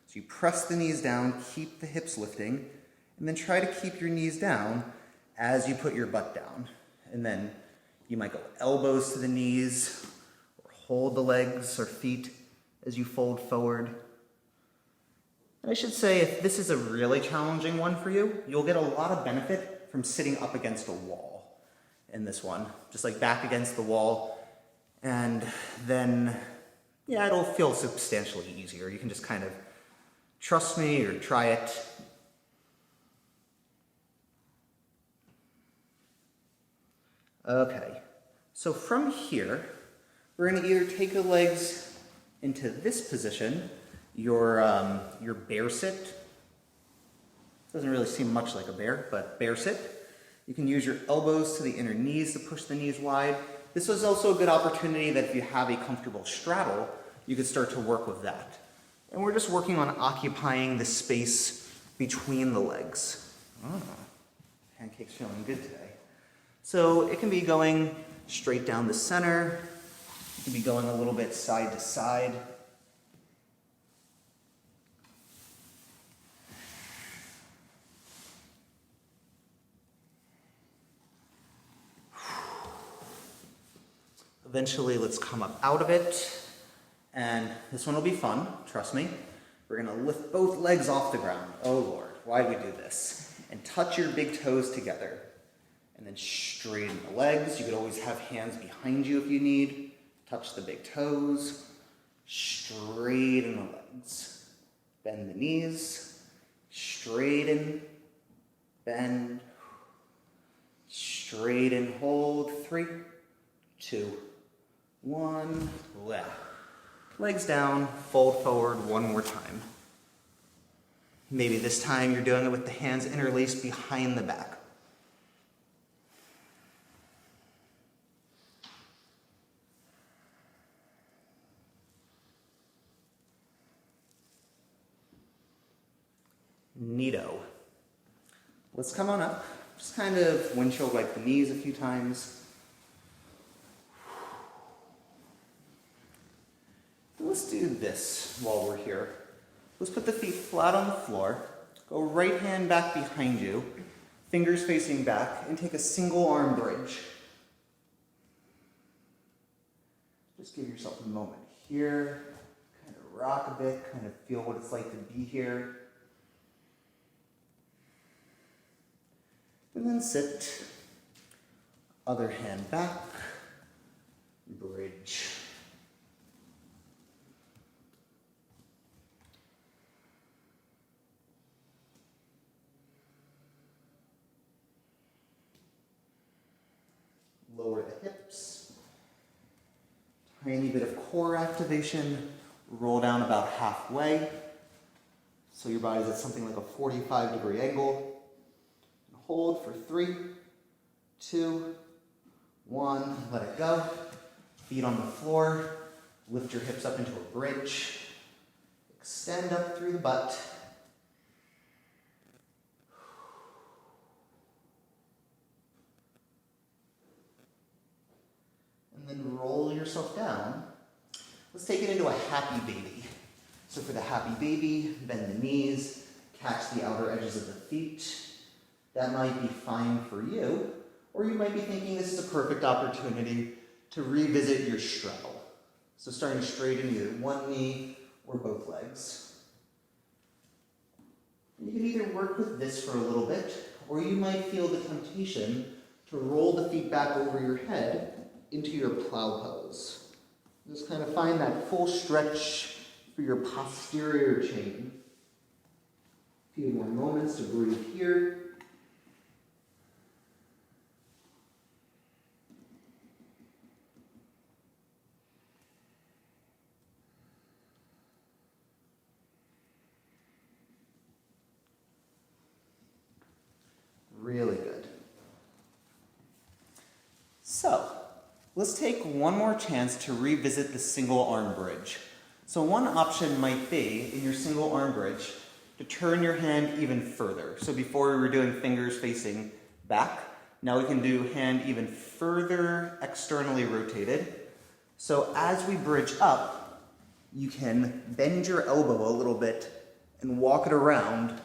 So you press the knees down, keep the hips lifting, and then try to keep your knees down as you put your butt down. And then you might go elbows to the knees, or hold the legs or feet as you fold forward. And I should say, if this is a really challenging one for you, you'll get a lot of benefit from sitting up against a wall in this one. Just like back against the wall. And then, yeah, it'll feel substantially easier. You can just kind of trust me or try it. Okay, so from here, we're going to either take the legs into this position, your bear sit. Doesn't really seem much like a bear, but bear sit. You can use your elbows to the inner knees to push the knees wide. This is also a good opportunity that if you have a comfortable straddle, you could start to work with that. And we're just working on occupying the space between the legs. Oh, Pancake's feeling good today. So it can be going straight down the center. It can be going a little bit side to side. Eventually, let's come up out of it. And this one will be fun, trust me. We're gonna lift both legs off the ground. Oh Lord, why do we do this? And touch your big toes together. And then straighten the legs. You could always have hands behind you if you need. Touch the big toes. Straighten the legs. Bend the knees. Straighten. Bend. Straighten, hold. 3, 2, 1. Left. Legs down, fold forward one more time. Maybe this time you're doing it with the hands interlaced behind the back. Neato. Let's come on up. Just kind of windshield wipe the knees a few times. Let's do this while we're here. Let's put the feet flat on the floor. Go right hand back behind you, fingers facing back, and take a single arm bridge. Just give yourself a moment here. Kind of rock a bit, kind of feel what it's like to be here. And then sit. Other hand back. Bridge. Lower the hips. Tiny bit of core activation. Roll down about halfway. So your body's at something like a 45-degree angle. Hold for 3, 2, 1. Let it go. Feet on the floor. Lift your hips up into a bridge. Extend up through the butt. And then roll yourself down. Let's take it into a happy baby. So for the happy baby, bend the knees, catch the outer edges of the feet. That might be fine for you, or you might be thinking this is a perfect opportunity to revisit your straddle. So starting straight in either one knee or both legs. You can either work with this for a little bit, or you might feel the temptation to roll the feet back over your head into your plow pose. Just kind of find that full stretch for your posterior chain. A few more moments to breathe here. Really good. So, let's take one more chance to revisit the single arm bridge. So one option might be, in your single arm bridge, to turn your hand even further. So before we were doing fingers facing back, now we can do hand even further externally rotated. So as we bridge up, you can bend your elbow a little bit and walk it around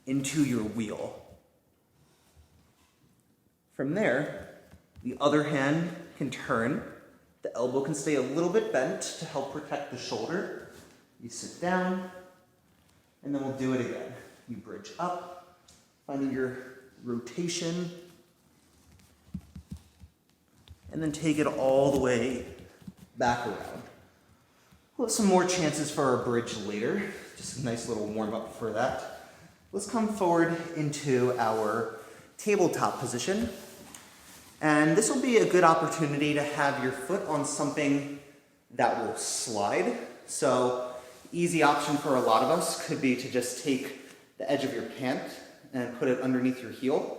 into your wheel. From there, the other hand can turn. The elbow can stay a little bit bent to help protect the shoulder. You sit down, and then we'll do it again. You bridge up, finding your rotation, and then take it all the way back around. We'll have some more chances for our bridge later. Just a nice little warm-up for that. Let's come forward into our tabletop position. And this will be a good opportunity to have your foot on something that will slide. So, easy option for a lot of us could be to just take the edge of your pant and put it underneath your heel.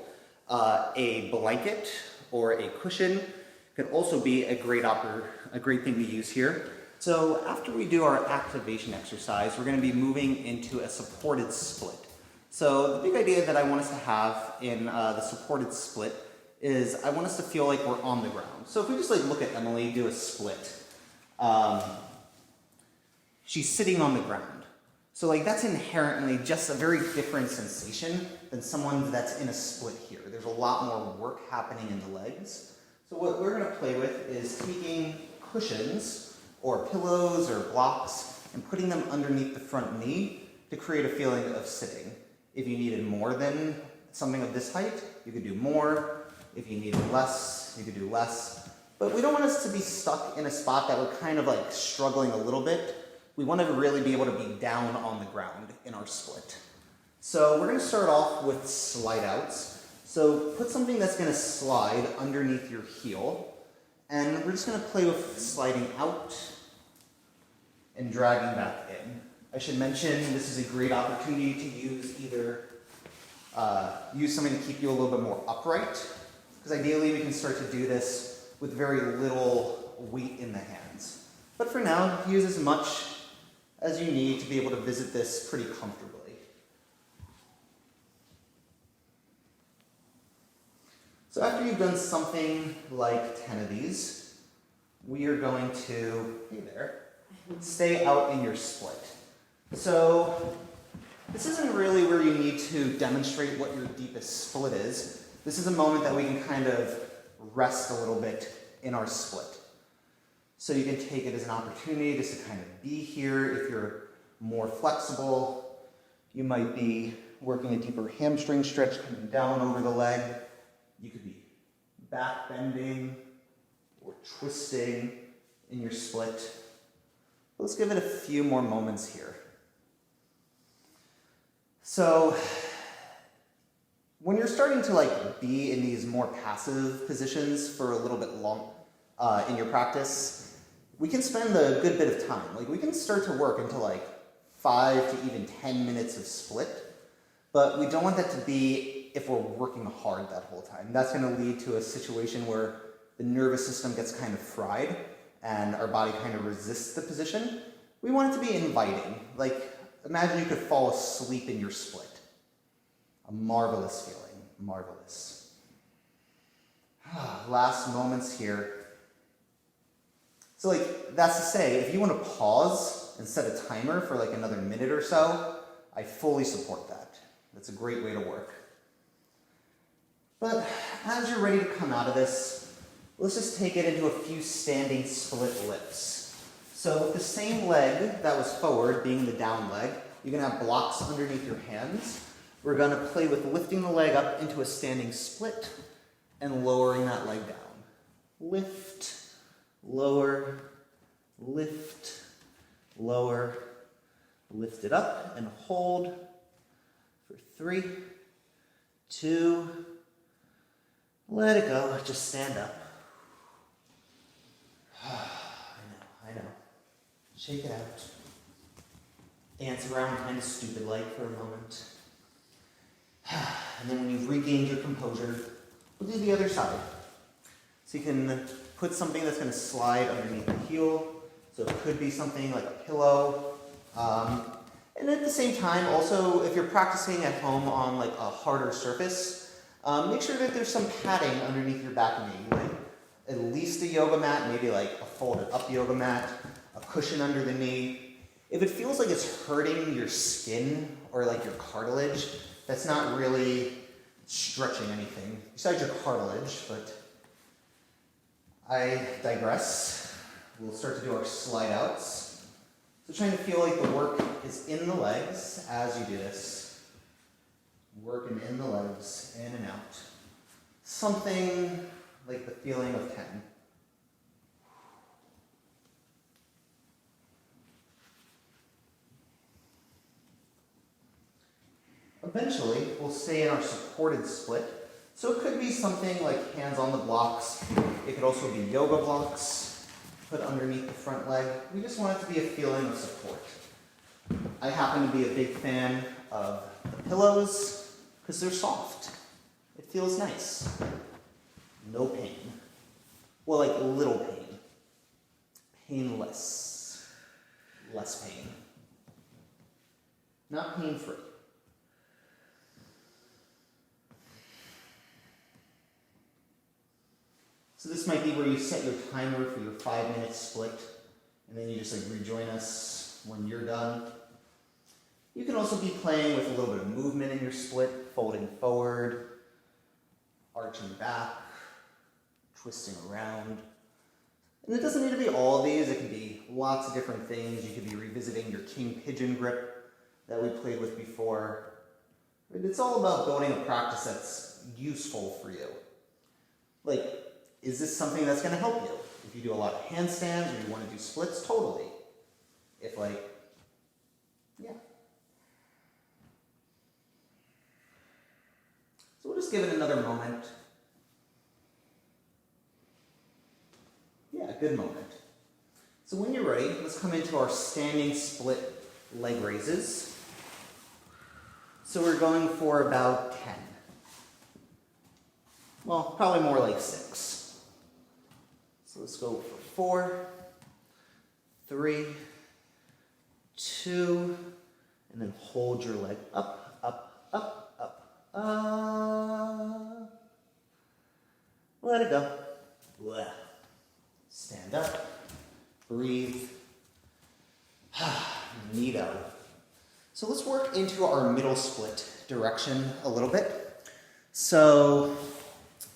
A blanket or a cushion could also be a great thing to use here. So after we do our activation exercise, we're going to be moving into a supported split. So the big idea that I want us to have in the supported split is I want us to feel like we're on the ground. So if we just look at Emily do a split, she's sitting on the ground. So that's inherently just a very different sensation than someone that's in a split here. There's a lot more work happening in the legs. So what we're going to play with is taking cushions or pillows or blocks and putting them underneath the front knee to create a feeling of sitting. If you needed more than something of this height, you could do more. If you needed less, you could do less. But we don't want us to be stuck in a spot that we're kind of like struggling a little bit. We want to really be able to be down on the ground in our split. So we're going to start off with slide outs. So put something that's going to slide underneath your heel, and we're just going to play with sliding out and dragging back in. I should mention this is a great opportunity to use either use something to keep you a little bit more upright, because ideally we can start to do this with very little weight in the hands. But for now, use as much as you need to be able to visit this pretty comfortably. So after you've done something like 10 of these, we are going to, hey there, stay out in your split. So this isn't really where you need to demonstrate what your deepest split is. This is a moment that we can kind of rest a little bit in our split. So you can take it as an opportunity just to kind of be here. If you're more flexible, you might be working a deeper hamstring stretch coming down over the leg. You could be back bending or twisting in your split. Let's give it a few more moments here. So when you're starting to like be in these more passive positions for a little bit long in your practice, we can spend a good bit of time. Like we can start to work into like 5 to even 10 minutes of split, but we don't want that to be if we're working hard that whole time. That's going to lead to a situation where the nervous system gets kind of fried and our body kind of resists the position. We want it to be inviting. Like, imagine you could fall asleep in your split. A marvelous feeling, marvelous. Last moments here. So like, that's to say, if you want to pause and set a timer for like another minute or so, I fully support that. That's a great way to work. But as you're ready to come out of this, let's just take it into a few standing split lifts. So with the same leg that was forward, being the down leg, you're going to have blocks underneath your hands. We're going to play with lifting the leg up into a standing split and lowering that leg down. Lift, lower, lift, lower, lift it up and hold for 3, 2, let it go, just stand up. I know. Shake it out. Dance around kind of stupid-like for a moment. And then when you've regained your composure, we'll do the other side. So you can put something that's going to slide underneath the heel. So it could be something like a pillow. And at the same time, also, if you're practicing at home on like a harder surface, make sure that there's some padding underneath your back knee, like at least a yoga mat, maybe like a folded up yoga mat, a cushion under the knee. If it feels like it's hurting your skin or like your cartilage, that's not really stretching anything besides your cartilage, but I digress. We'll start to do our slide outs. So trying to feel like the work is in the legs as you do this. Working in the legs, in and out. Something like the feeling of 10. Eventually, we'll stay in our supported split. So it could be something like hands on the blocks. It could also be yoga blocks put underneath the front leg. We just want it to be a feeling of support. I happen to be a big fan of the pillows, because they're soft. It feels nice. No pain. Well, like little pain. Painless. Less pain. Not pain-free. So this might be where you set your timer for your 5-minute split, and then you just like rejoin us when you're done. You can also be playing with a little bit of movement in your split, folding forward, arching back, twisting around. And it doesn't need to be all of these, it can be lots of different things. You could be revisiting your king pigeon grip that we played with before. It's all about building a practice that's useful for you. Like, is this something that's going to help you? If you do a lot of handstands or you want to do splits, totally. If like, yeah. So we'll just give it another moment. Yeah, good moment. So when you're ready, let's come into our standing split leg raises. So we're going for about 10. Well, probably more like 6. So let's go for 4, 3, 2, and then hold your leg up, up, up, up, up. Let it go. Blah. Stand up, breathe. Neato. So let's work into our middle split direction a little bit. So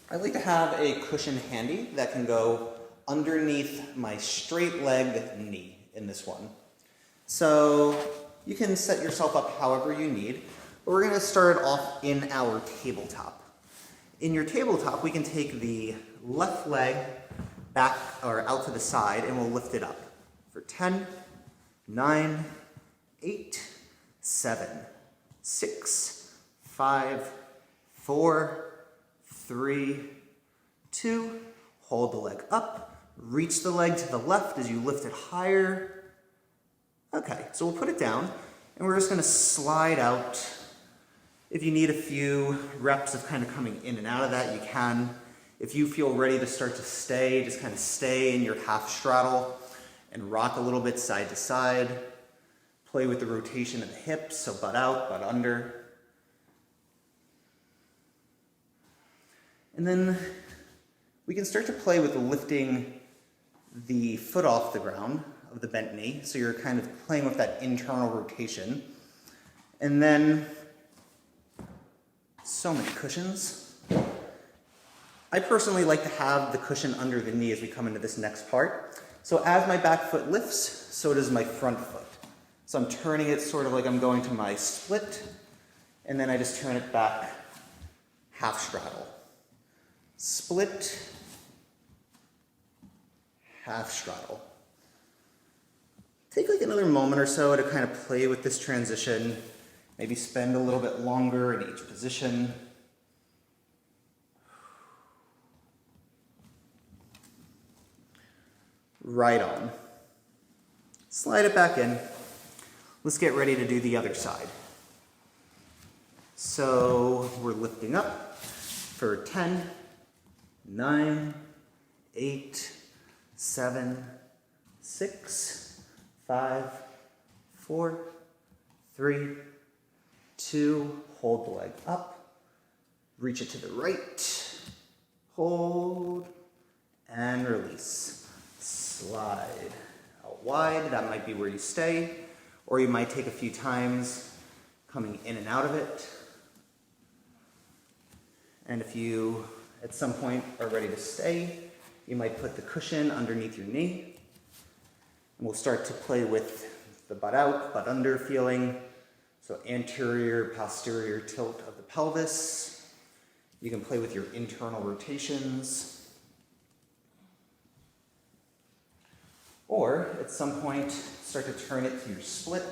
I like to have a cushion handy that can go underneath my straight leg knee in this one. So you can set yourself up however you need, but we're going to start off in our tabletop. In your tabletop, we can take the left leg back or out to the side and we'll lift it up for 10, 9, 8, 7, 6, 5, 4, 3, 2, hold the leg up, reach the leg to the left as you lift it higher. Okay, so we'll put it down and we're just going to slide out. If you need a few reps of kind of coming in and out of that, you can. If you feel ready to start to stay, just kind of stay in your half straddle and rock a little bit side to side. Play with the rotation of the hips, so butt out, butt under. And then we can start to play with lifting the foot off the ground of the bent knee. So you're kind of playing with that internal rotation. And then, so many cushions. I personally like to have the cushion under the knee as we come into this next part. So as my back foot lifts, so does my front foot. So I'm turning it sort of like I'm going to my split, and then I just turn it back half straddle. Split, half straddle. Take like another moment or so to kind of play with this transition. Maybe spend a little bit longer in each position. Right on. Slide it back in. Let's get ready to do the other side. So we're lifting up for 10, 9, 8, 7, 6, 5, 4, 3, 2, hold the leg up, reach it to the right, hold, and release. Slide out wide, that might be where you stay, or you might take a few times coming in and out of it. And if you, at some point, are ready to stay, you might put the cushion underneath your knee. And we'll start to play with the butt out, butt under feeling. So anterior, posterior tilt of the pelvis. You can play with your internal rotations. Or, at some point, start to turn it to your split,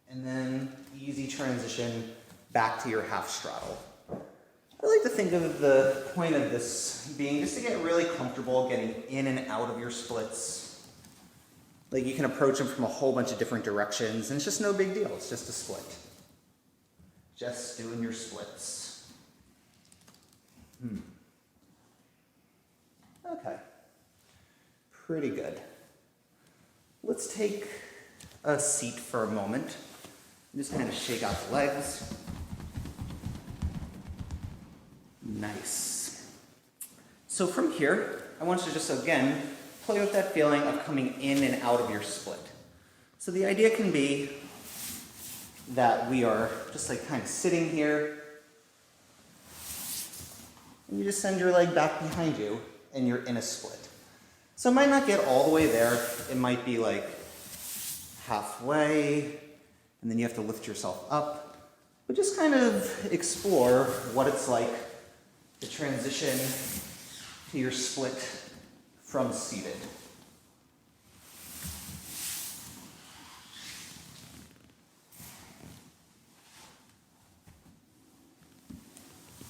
and then easy transition back to your half straddle. I like to think of the point of this being just to get really comfortable getting in and out of your splits. Like you can approach them from a whole bunch of different directions, and it's just no big deal, it's just a split. Just doing your splits. Okay. Pretty good. Let's take a seat for a moment. Just kind of shake out the legs. Nice. So from here, I want you to just again play with that feeling of coming in and out of your split. So the idea can be that we are just like kind of sitting here, and you just send your leg back behind you, and you're in a split. So it might not get all the way there. It might be like halfway, and then you have to lift yourself up. But just kind of explore what it's like to transition to your split from seated.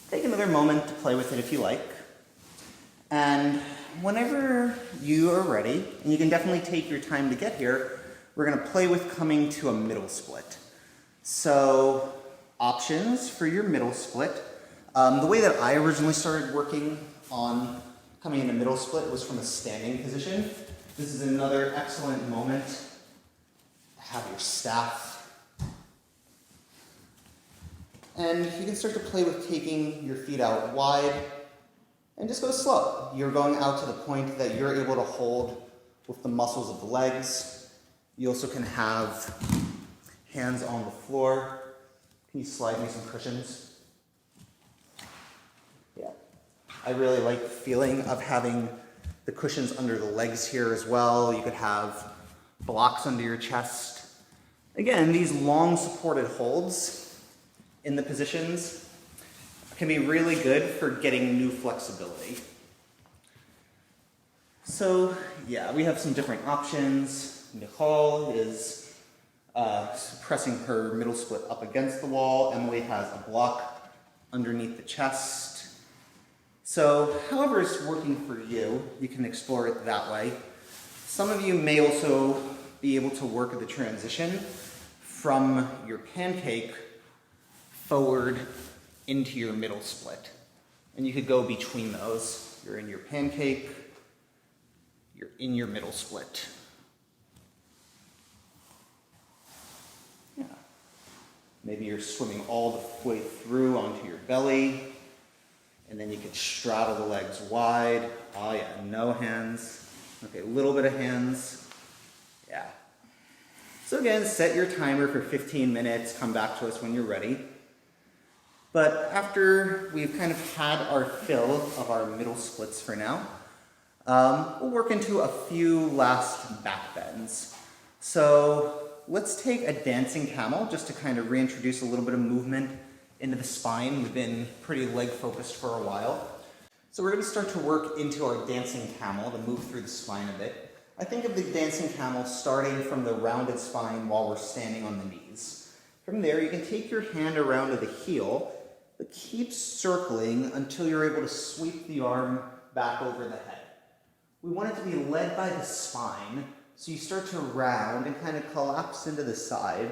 Take another moment to play with it if you like. And whenever you are ready, and you can definitely take your time to get here, we're going to play with coming to a middle split. So, options for your middle split. The way that I originally started working on coming in a middle split was from a standing position. This is another excellent moment to have your staff. And you can start to play with taking your feet out wide and just go slow. You're going out to the point that you're able to hold with the muscles of the legs. You also can have hands on the floor. Can you slide me some cushions? Yeah. I really like the feeling of having the cushions under the legs here as well. You could have blocks under your chest. Again, these long supported holds in the positions can be really good for getting new flexibility. So yeah, we have some different options. Nicole is pressing her middle split up against the wall. Emily has a block underneath the chest. So however it's working for you, you can explore it that way. Some of you may also be able to work the transition from your pancake forward into your middle split. And you could go between those. You're in your pancake, you're in your middle split. Yeah. Maybe you're swimming all the way through onto your belly, and then you could straddle the legs wide. Oh yeah, no hands. Okay, a little bit of hands. Yeah. So again, set your timer for 15 minutes, come back to us when you're ready. But after we've kind of had our fill of our middle splits for now, we'll work into a few last back bends. So let's take a dancing camel just to kind of reintroduce a little bit of movement into the spine. We've been pretty leg focused for a while. So we're going to start to work into our dancing camel to move through the spine a bit. I think of the dancing camel starting from the rounded spine while we're standing on the knees. From there, you can take your hand around to the heel, but keep circling until you're able to sweep the arm back over the head. We want it to be led by the spine, so you start to round and kind of collapse into the side.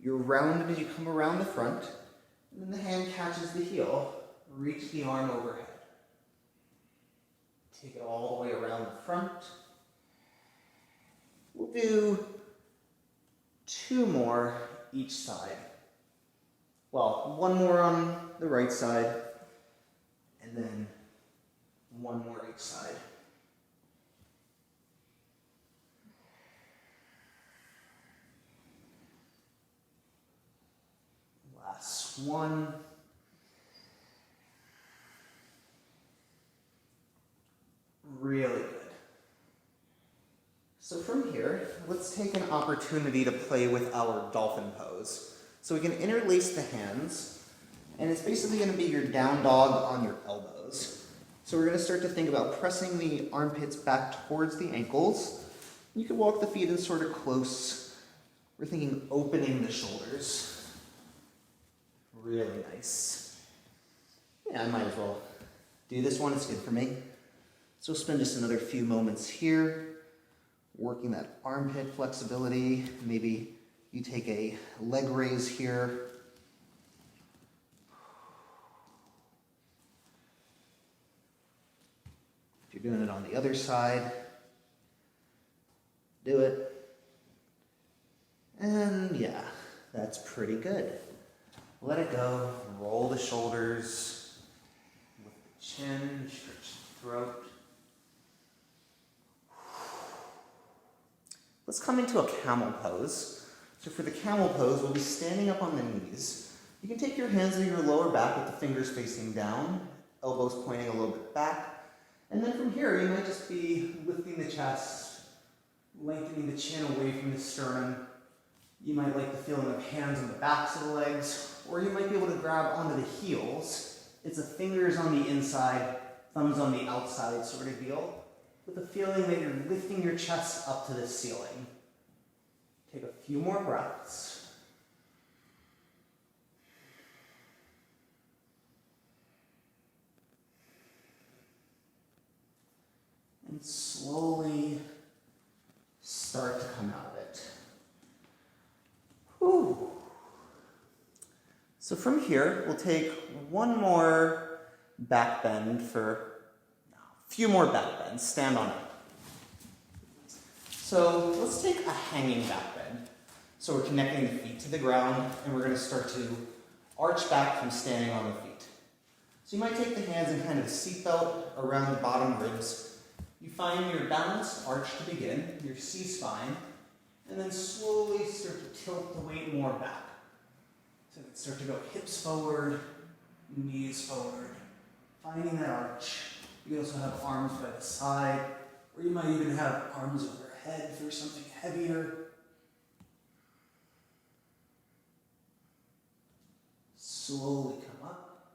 You're rounded as you come around the front, and then the hand catches the heel. Reach the arm overhead. Take it all the way around the front. We'll do 2 more each side. Well, 1 more on the right side, and then 1 more each side. Last one. Really good. So from here, let's take an opportunity to play with our Dolphin Pose. So we can interlace the hands, and it's basically going to be your down dog on your elbows. So we're going to start to think about pressing the armpits back towards the ankles. You can walk the feet in sort of close. We're thinking opening the shoulders. Really nice. Yeah, I might as well do this one. It's good for me. So spend just another few moments here, working that armpit flexibility. Maybe you take a leg raise here. If you're doing it on the other side, do it. And yeah, that's pretty good. Let it go, roll the shoulders, lift the chin, stretch the throat. Let's come into a camel pose. So for the camel pose, we'll be standing up on the knees. You can take your hands on your lower back with the fingers facing down, elbows pointing a little bit back. And then from here, you might just be lifting the chest, lengthening the chin away from the sternum. You might like the feeling of hands on the backs of the legs, or you might be able to grab onto the heels. It's a fingers on the inside, thumbs on the outside sort of deal, with the feeling that you're lifting your chest up to the ceiling. Take a few more breaths. And slowly start to come out of it. Whew. So from here, we'll take one more back bend for a few more back bends. Stand on it. So let's take a hanging back bend. So we're connecting the feet to the ground, and we're going to start to arch back from standing on the feet. So you might take the hands in kind of a seatbelt around the bottom ribs. You find your balanced arch to begin, your C-spine, and then slowly start to tilt the weight more back. So you can start to go hips forward, knees forward, finding that arch. You can also have arms by the side, or you might even have arms overhead for something heavier. Slowly come up,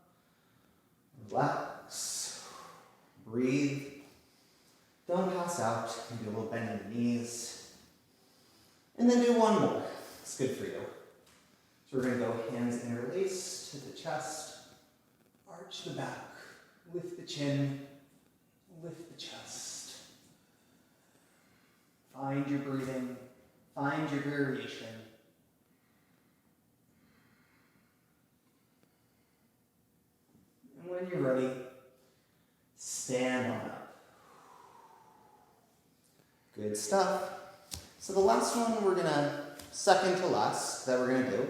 relax, breathe. Don't pass out, maybe a little bend in the knees. And then do one more. It's good for you. So we're going to go hands interlaced to the chest, arch the back, lift the chin, lift the chest. Find your breathing, find your variation. And when you're ready, stand on up. Good stuff. So the last one second to last that we're gonna do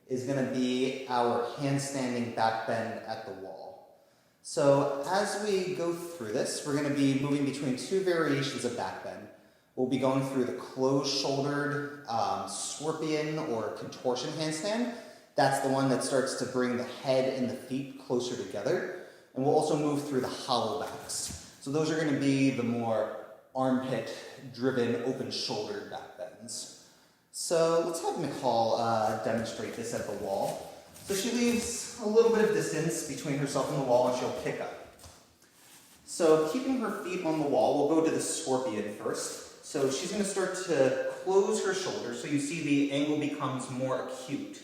is gonna be our handstanding back bend at the wall. So as we go through this, we're gonna be moving between two variations of back bend. We'll be going through the closed-shouldered scorpion or contortion handstand. That's the one that starts to bring the head and the feet closer together. And we'll also move through the hollow backs. So those are gonna be the more armpit-driven, open-shouldered back bends. So let's have Nicole demonstrate this at the wall. So she leaves a little bit of distance between herself and the wall, and she'll pick up. So keeping her feet on the wall, we'll go to the scorpion first. So she's going to start to close her shoulders, so you see the angle becomes more acute.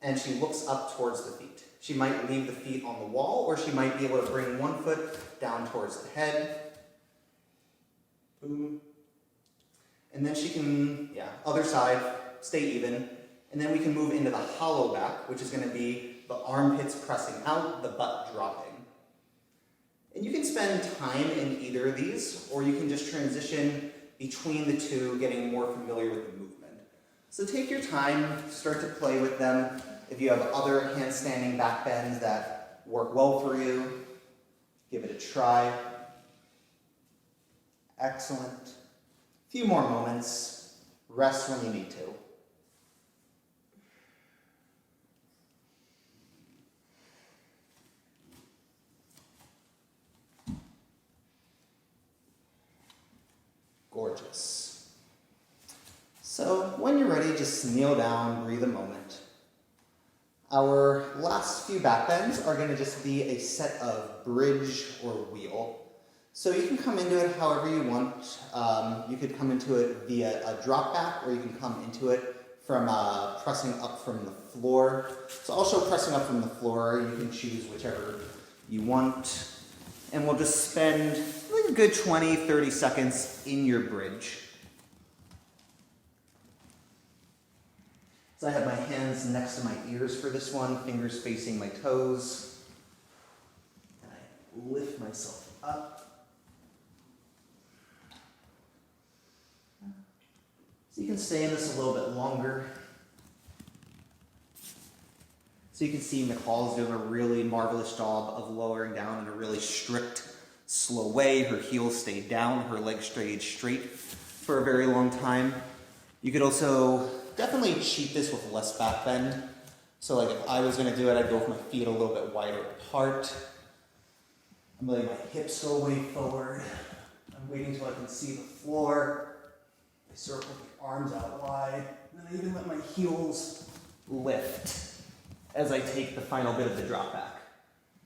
And she looks up towards the feet. She might leave the feet on the wall, or she might be able to bring one foot down towards the head. Boom. And then she can, other side, stay even. And then we can move into the hollow back, which is going to be the armpits pressing out, the butt dropping. And you can spend time in either of these, or you can just transition between the two, getting more familiar with the movement. So take your time, start to play with them. If you have other handstanding back bends that work well for you, give it a try. Excellent. A few more moments. Rest when you need to. Gorgeous. So when you're ready, just kneel down, breathe a moment. Our last few back bends are going to just be a set of bridge or wheel. So you can come into it however you want. You could come into it via a drop back, or you can come into it from pressing up from the floor. So also pressing up from the floor, you can choose whichever you want. And we'll just spend a good 20, 30 seconds in your bridge. So I have my hands next to my ears for this one, fingers facing my toes. And I lift myself up. So you can stay in this a little bit longer. So you can see Nicole's doing a really marvelous job of lowering down in a really strict, slow way. Her heels stayed down, her legs stayed straight for a very long time. You could also definitely cheat this with less back bend. So like if I was going to do it, I'd go with my feet a little bit wider apart. I'm letting my hips go way forward. I'm waiting till I can see the floor. I circle the arms out wide. And then I even let my heels lift as I take the final bit of the drop back.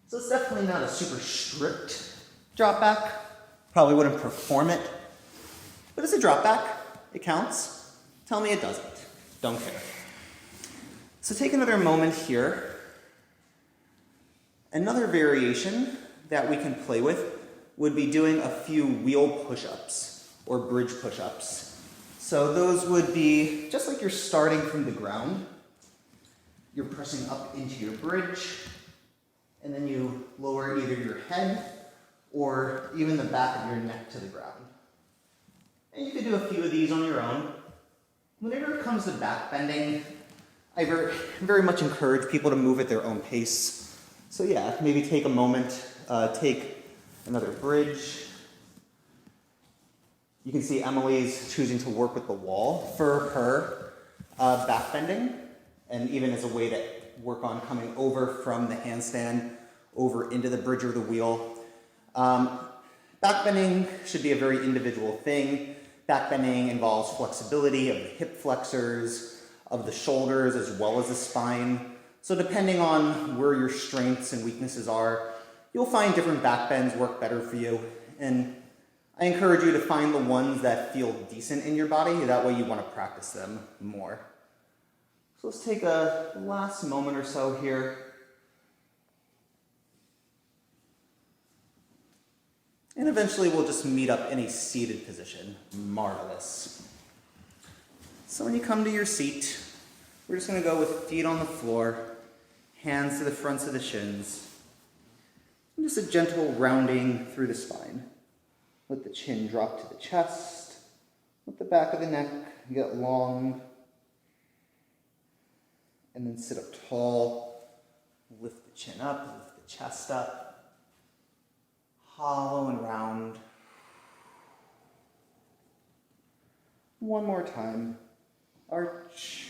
So it's definitely not a super strict drop back. Probably wouldn't perform it. But it's a drop back. It counts. Tell me it doesn't. Don't care. So take another moment here. Another variation that we can play with would be doing a few wheel push-ups or bridge push-ups. So those would be just like you're starting from the ground. You're pressing up into your bridge, and then you lower either your head or even the back of your neck to the ground. And you could do a few of these on your own. Whenever it comes to back bending, I very much encourage people to move at their own pace. So yeah, maybe take a moment, take another bridge. You can see Emily's choosing to work with the wall for her back bending, and even as a way to work on coming over from the handstand over into the bridge or the wheel. Back bending should be a very individual thing. Back bending involves flexibility of the hip flexors, of the shoulders, as well as the spine. So depending on where your strengths and weaknesses are, you'll find different back bends work better for you. And I encourage you to find the ones that feel decent in your body. That way you want to practice them more. So let's take a last moment or so here. And eventually we'll just meet up in a seated position. Marvelous. So when you come to your seat, we're just going to go with feet on the floor, hands to the fronts of the shins, and just a gentle rounding through the spine. Let the chin drop to the chest. Let the back of the neck get long. And then sit up tall. Lift the chin up, lift the chest up. Hollow and round. One more time. Arch.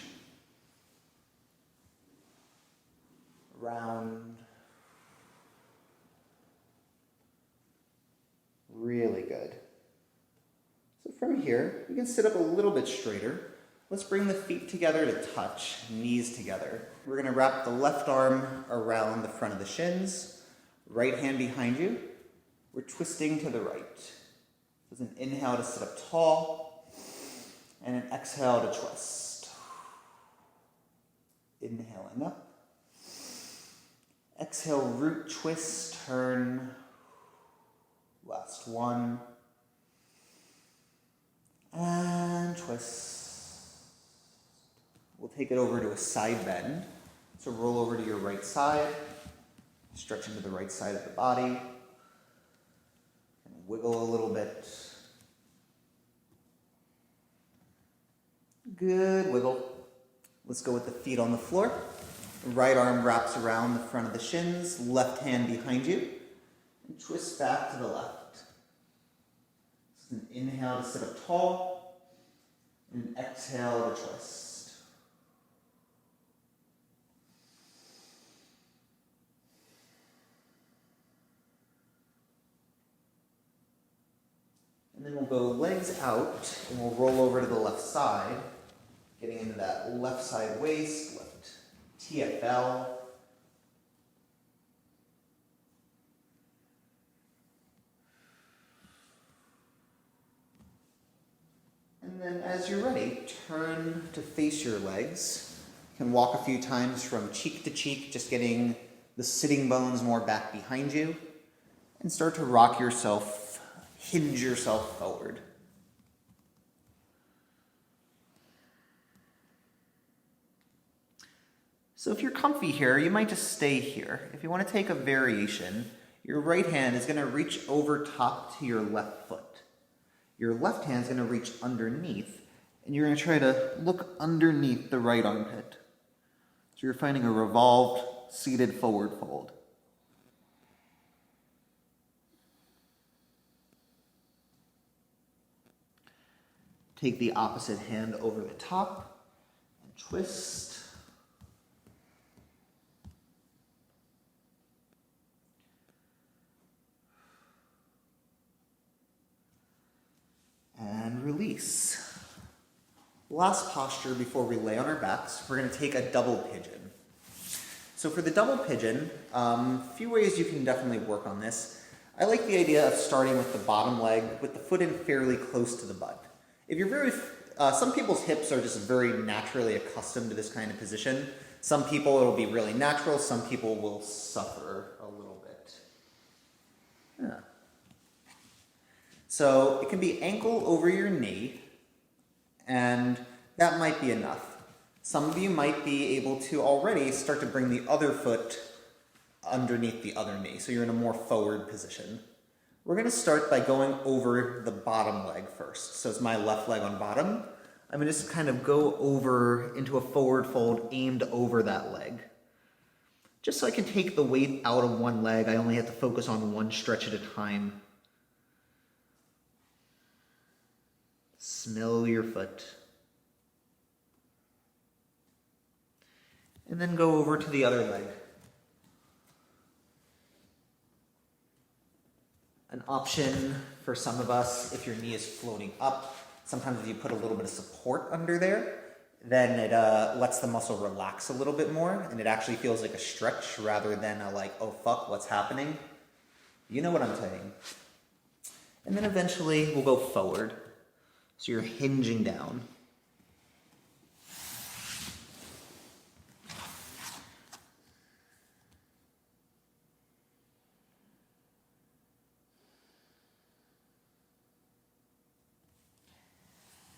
Round. Really good. So from here, we can sit up a little bit straighter. Let's bring the feet together to touch, knees together. We're going to wrap the left arm around the front of the shins, right hand behind you. We're twisting to the right. So it's an inhale to sit up tall, and an exhale to twist. Inhaling up. Exhale, root, twist, turn. Last one. And twist. We'll take it over to a side bend. So roll over to your right side. Stretch into the right side of the body. And wiggle a little bit. Good wiggle. Let's go with the feet on the floor. Right arm wraps around the front of the shins. Left hand behind you. And twist back to the left. This is an inhale to sit up tall, and an exhale to twist. And then we'll go legs out, and we'll roll over to the left side, getting into that left side waist, left TFL. And then as you're ready, turn to face your legs. You can walk a few times from cheek to cheek, just getting the sitting bones more back behind you. And start to rock yourself, hinge yourself forward. So if you're comfy here, you might just stay here. If you want to take a variation, your right hand is going to reach over top to your left foot. Your left hand is going to reach underneath, and you're going to try to look underneath the right armpit. So you're finding a revolved, seated forward fold. Take the opposite hand over the top and twist. last posture before we lay on our backs, we're going to take a double pigeon. So for the double pigeon, a few ways you can definitely work on this. I like the idea of starting with the bottom leg with the foot in fairly close to the butt. If you're some people's hips are just very naturally accustomed to this kind of position. Some people it'll be really natural, some people will suffer a little bit. Yeah. So it can be ankle over your knee, and that might be enough. Some of you might be able to already start to bring the other foot underneath the other knee, so you're in a more forward position. We're going to start by going over the bottom leg first. So it's my left leg on bottom. I'm going to just kind of go over into a forward fold aimed over that leg. Just so I can take the weight out of one leg, I only have to focus on one stretch at a time. Smell your foot. And then go over to the other leg. An option for some of us, if your knee is floating up, sometimes if you put a little bit of support under there, then it lets the muscle relax a little bit more, and it actually feels like a stretch rather than a like, oh fuck, what's happening? You know what I'm saying. And then eventually we'll go forward. So you're hinging down.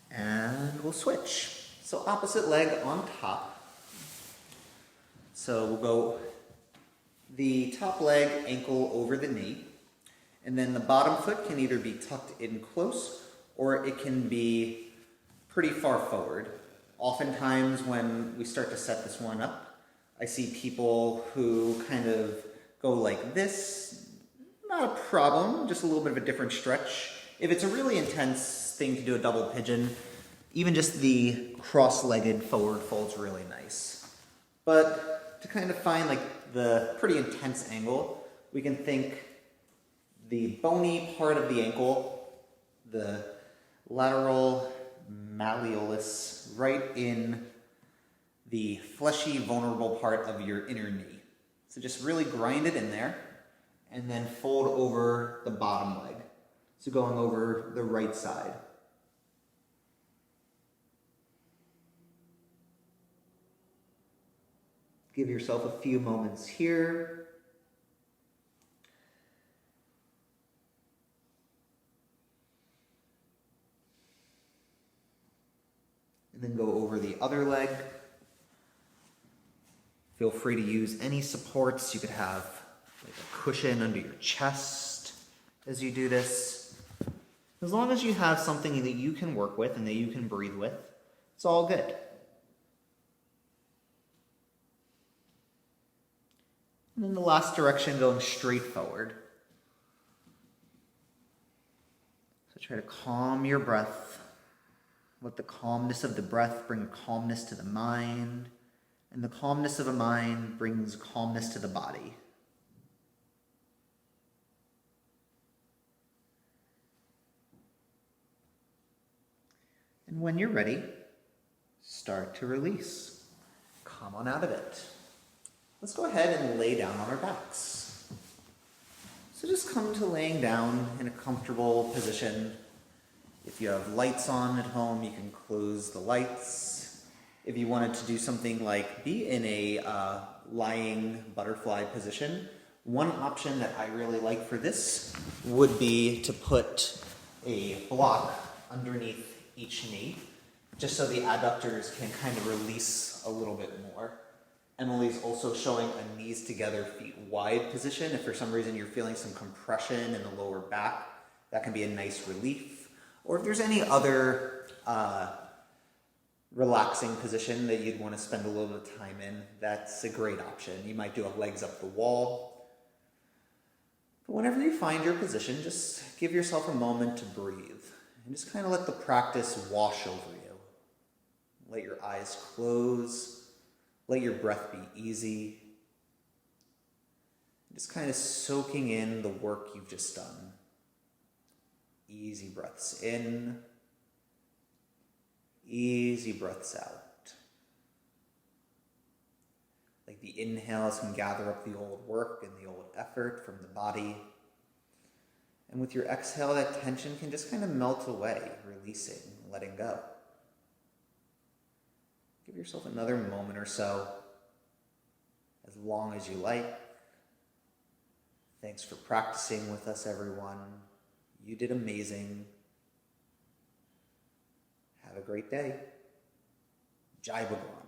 And we'll switch. So opposite leg on top. So we'll go the top leg ankle over the knee. And then the bottom foot can either be tucked in close or it can be pretty far forward. Oftentimes when we start to set this one up, I see people who kind of go like this. Not a problem, just a little bit of a different stretch. If it's a really intense thing to do a double pigeon, even just the cross-legged forward fold's really nice. But to kind of find like the pretty intense angle, we can think the bony part of the ankle, the lateral malleolus, right in the fleshy, vulnerable part of your inner knee. So just really grind it in there, and then fold over the bottom leg. So going over the right side. Give yourself a few moments here. And then go over the other leg. Feel free to use any supports. You could have like a cushion under your chest as you do this. As long as you have something that you can work with and that you can breathe with, it's all good. And then the last direction, going straight forward. So try to calm your breath. Let the calmness of the breath bring calmness to the mind, and the calmness of a mind brings calmness to the body. And when you're ready, start to release. Come on out of it. Let's go ahead and lay down on our backs. So just come to laying down in a comfortable position. If you have lights on at home, you can close the lights. If you wanted to do something like be in a lying butterfly position, one option that I really like for this would be to put a block underneath each knee, just so the adductors can kind of release a little bit more. Emily's also showing a knees together, feet wide position. If for some reason you're feeling some compression in the lower back, that can be a nice relief. Or if there's any other relaxing position that you'd want to spend a little bit of time in, that's a great option. You might do a legs up the wall. But whenever you find your position, just give yourself a moment to breathe. And just kind of let the practice wash over you. Let your eyes close. Let your breath be easy. Just kind of soaking in the work you've just done. Easy breaths in. easy breaths out. Like the inhales can gather up the old work and the old effort from the body. And with your exhale, that tension can just kind of melt away, releasing, letting go. Give yourself another moment or so, as long as you like. Thanks for practicing with us, everyone. You did amazing. Have a great day. Jai Bhagwan.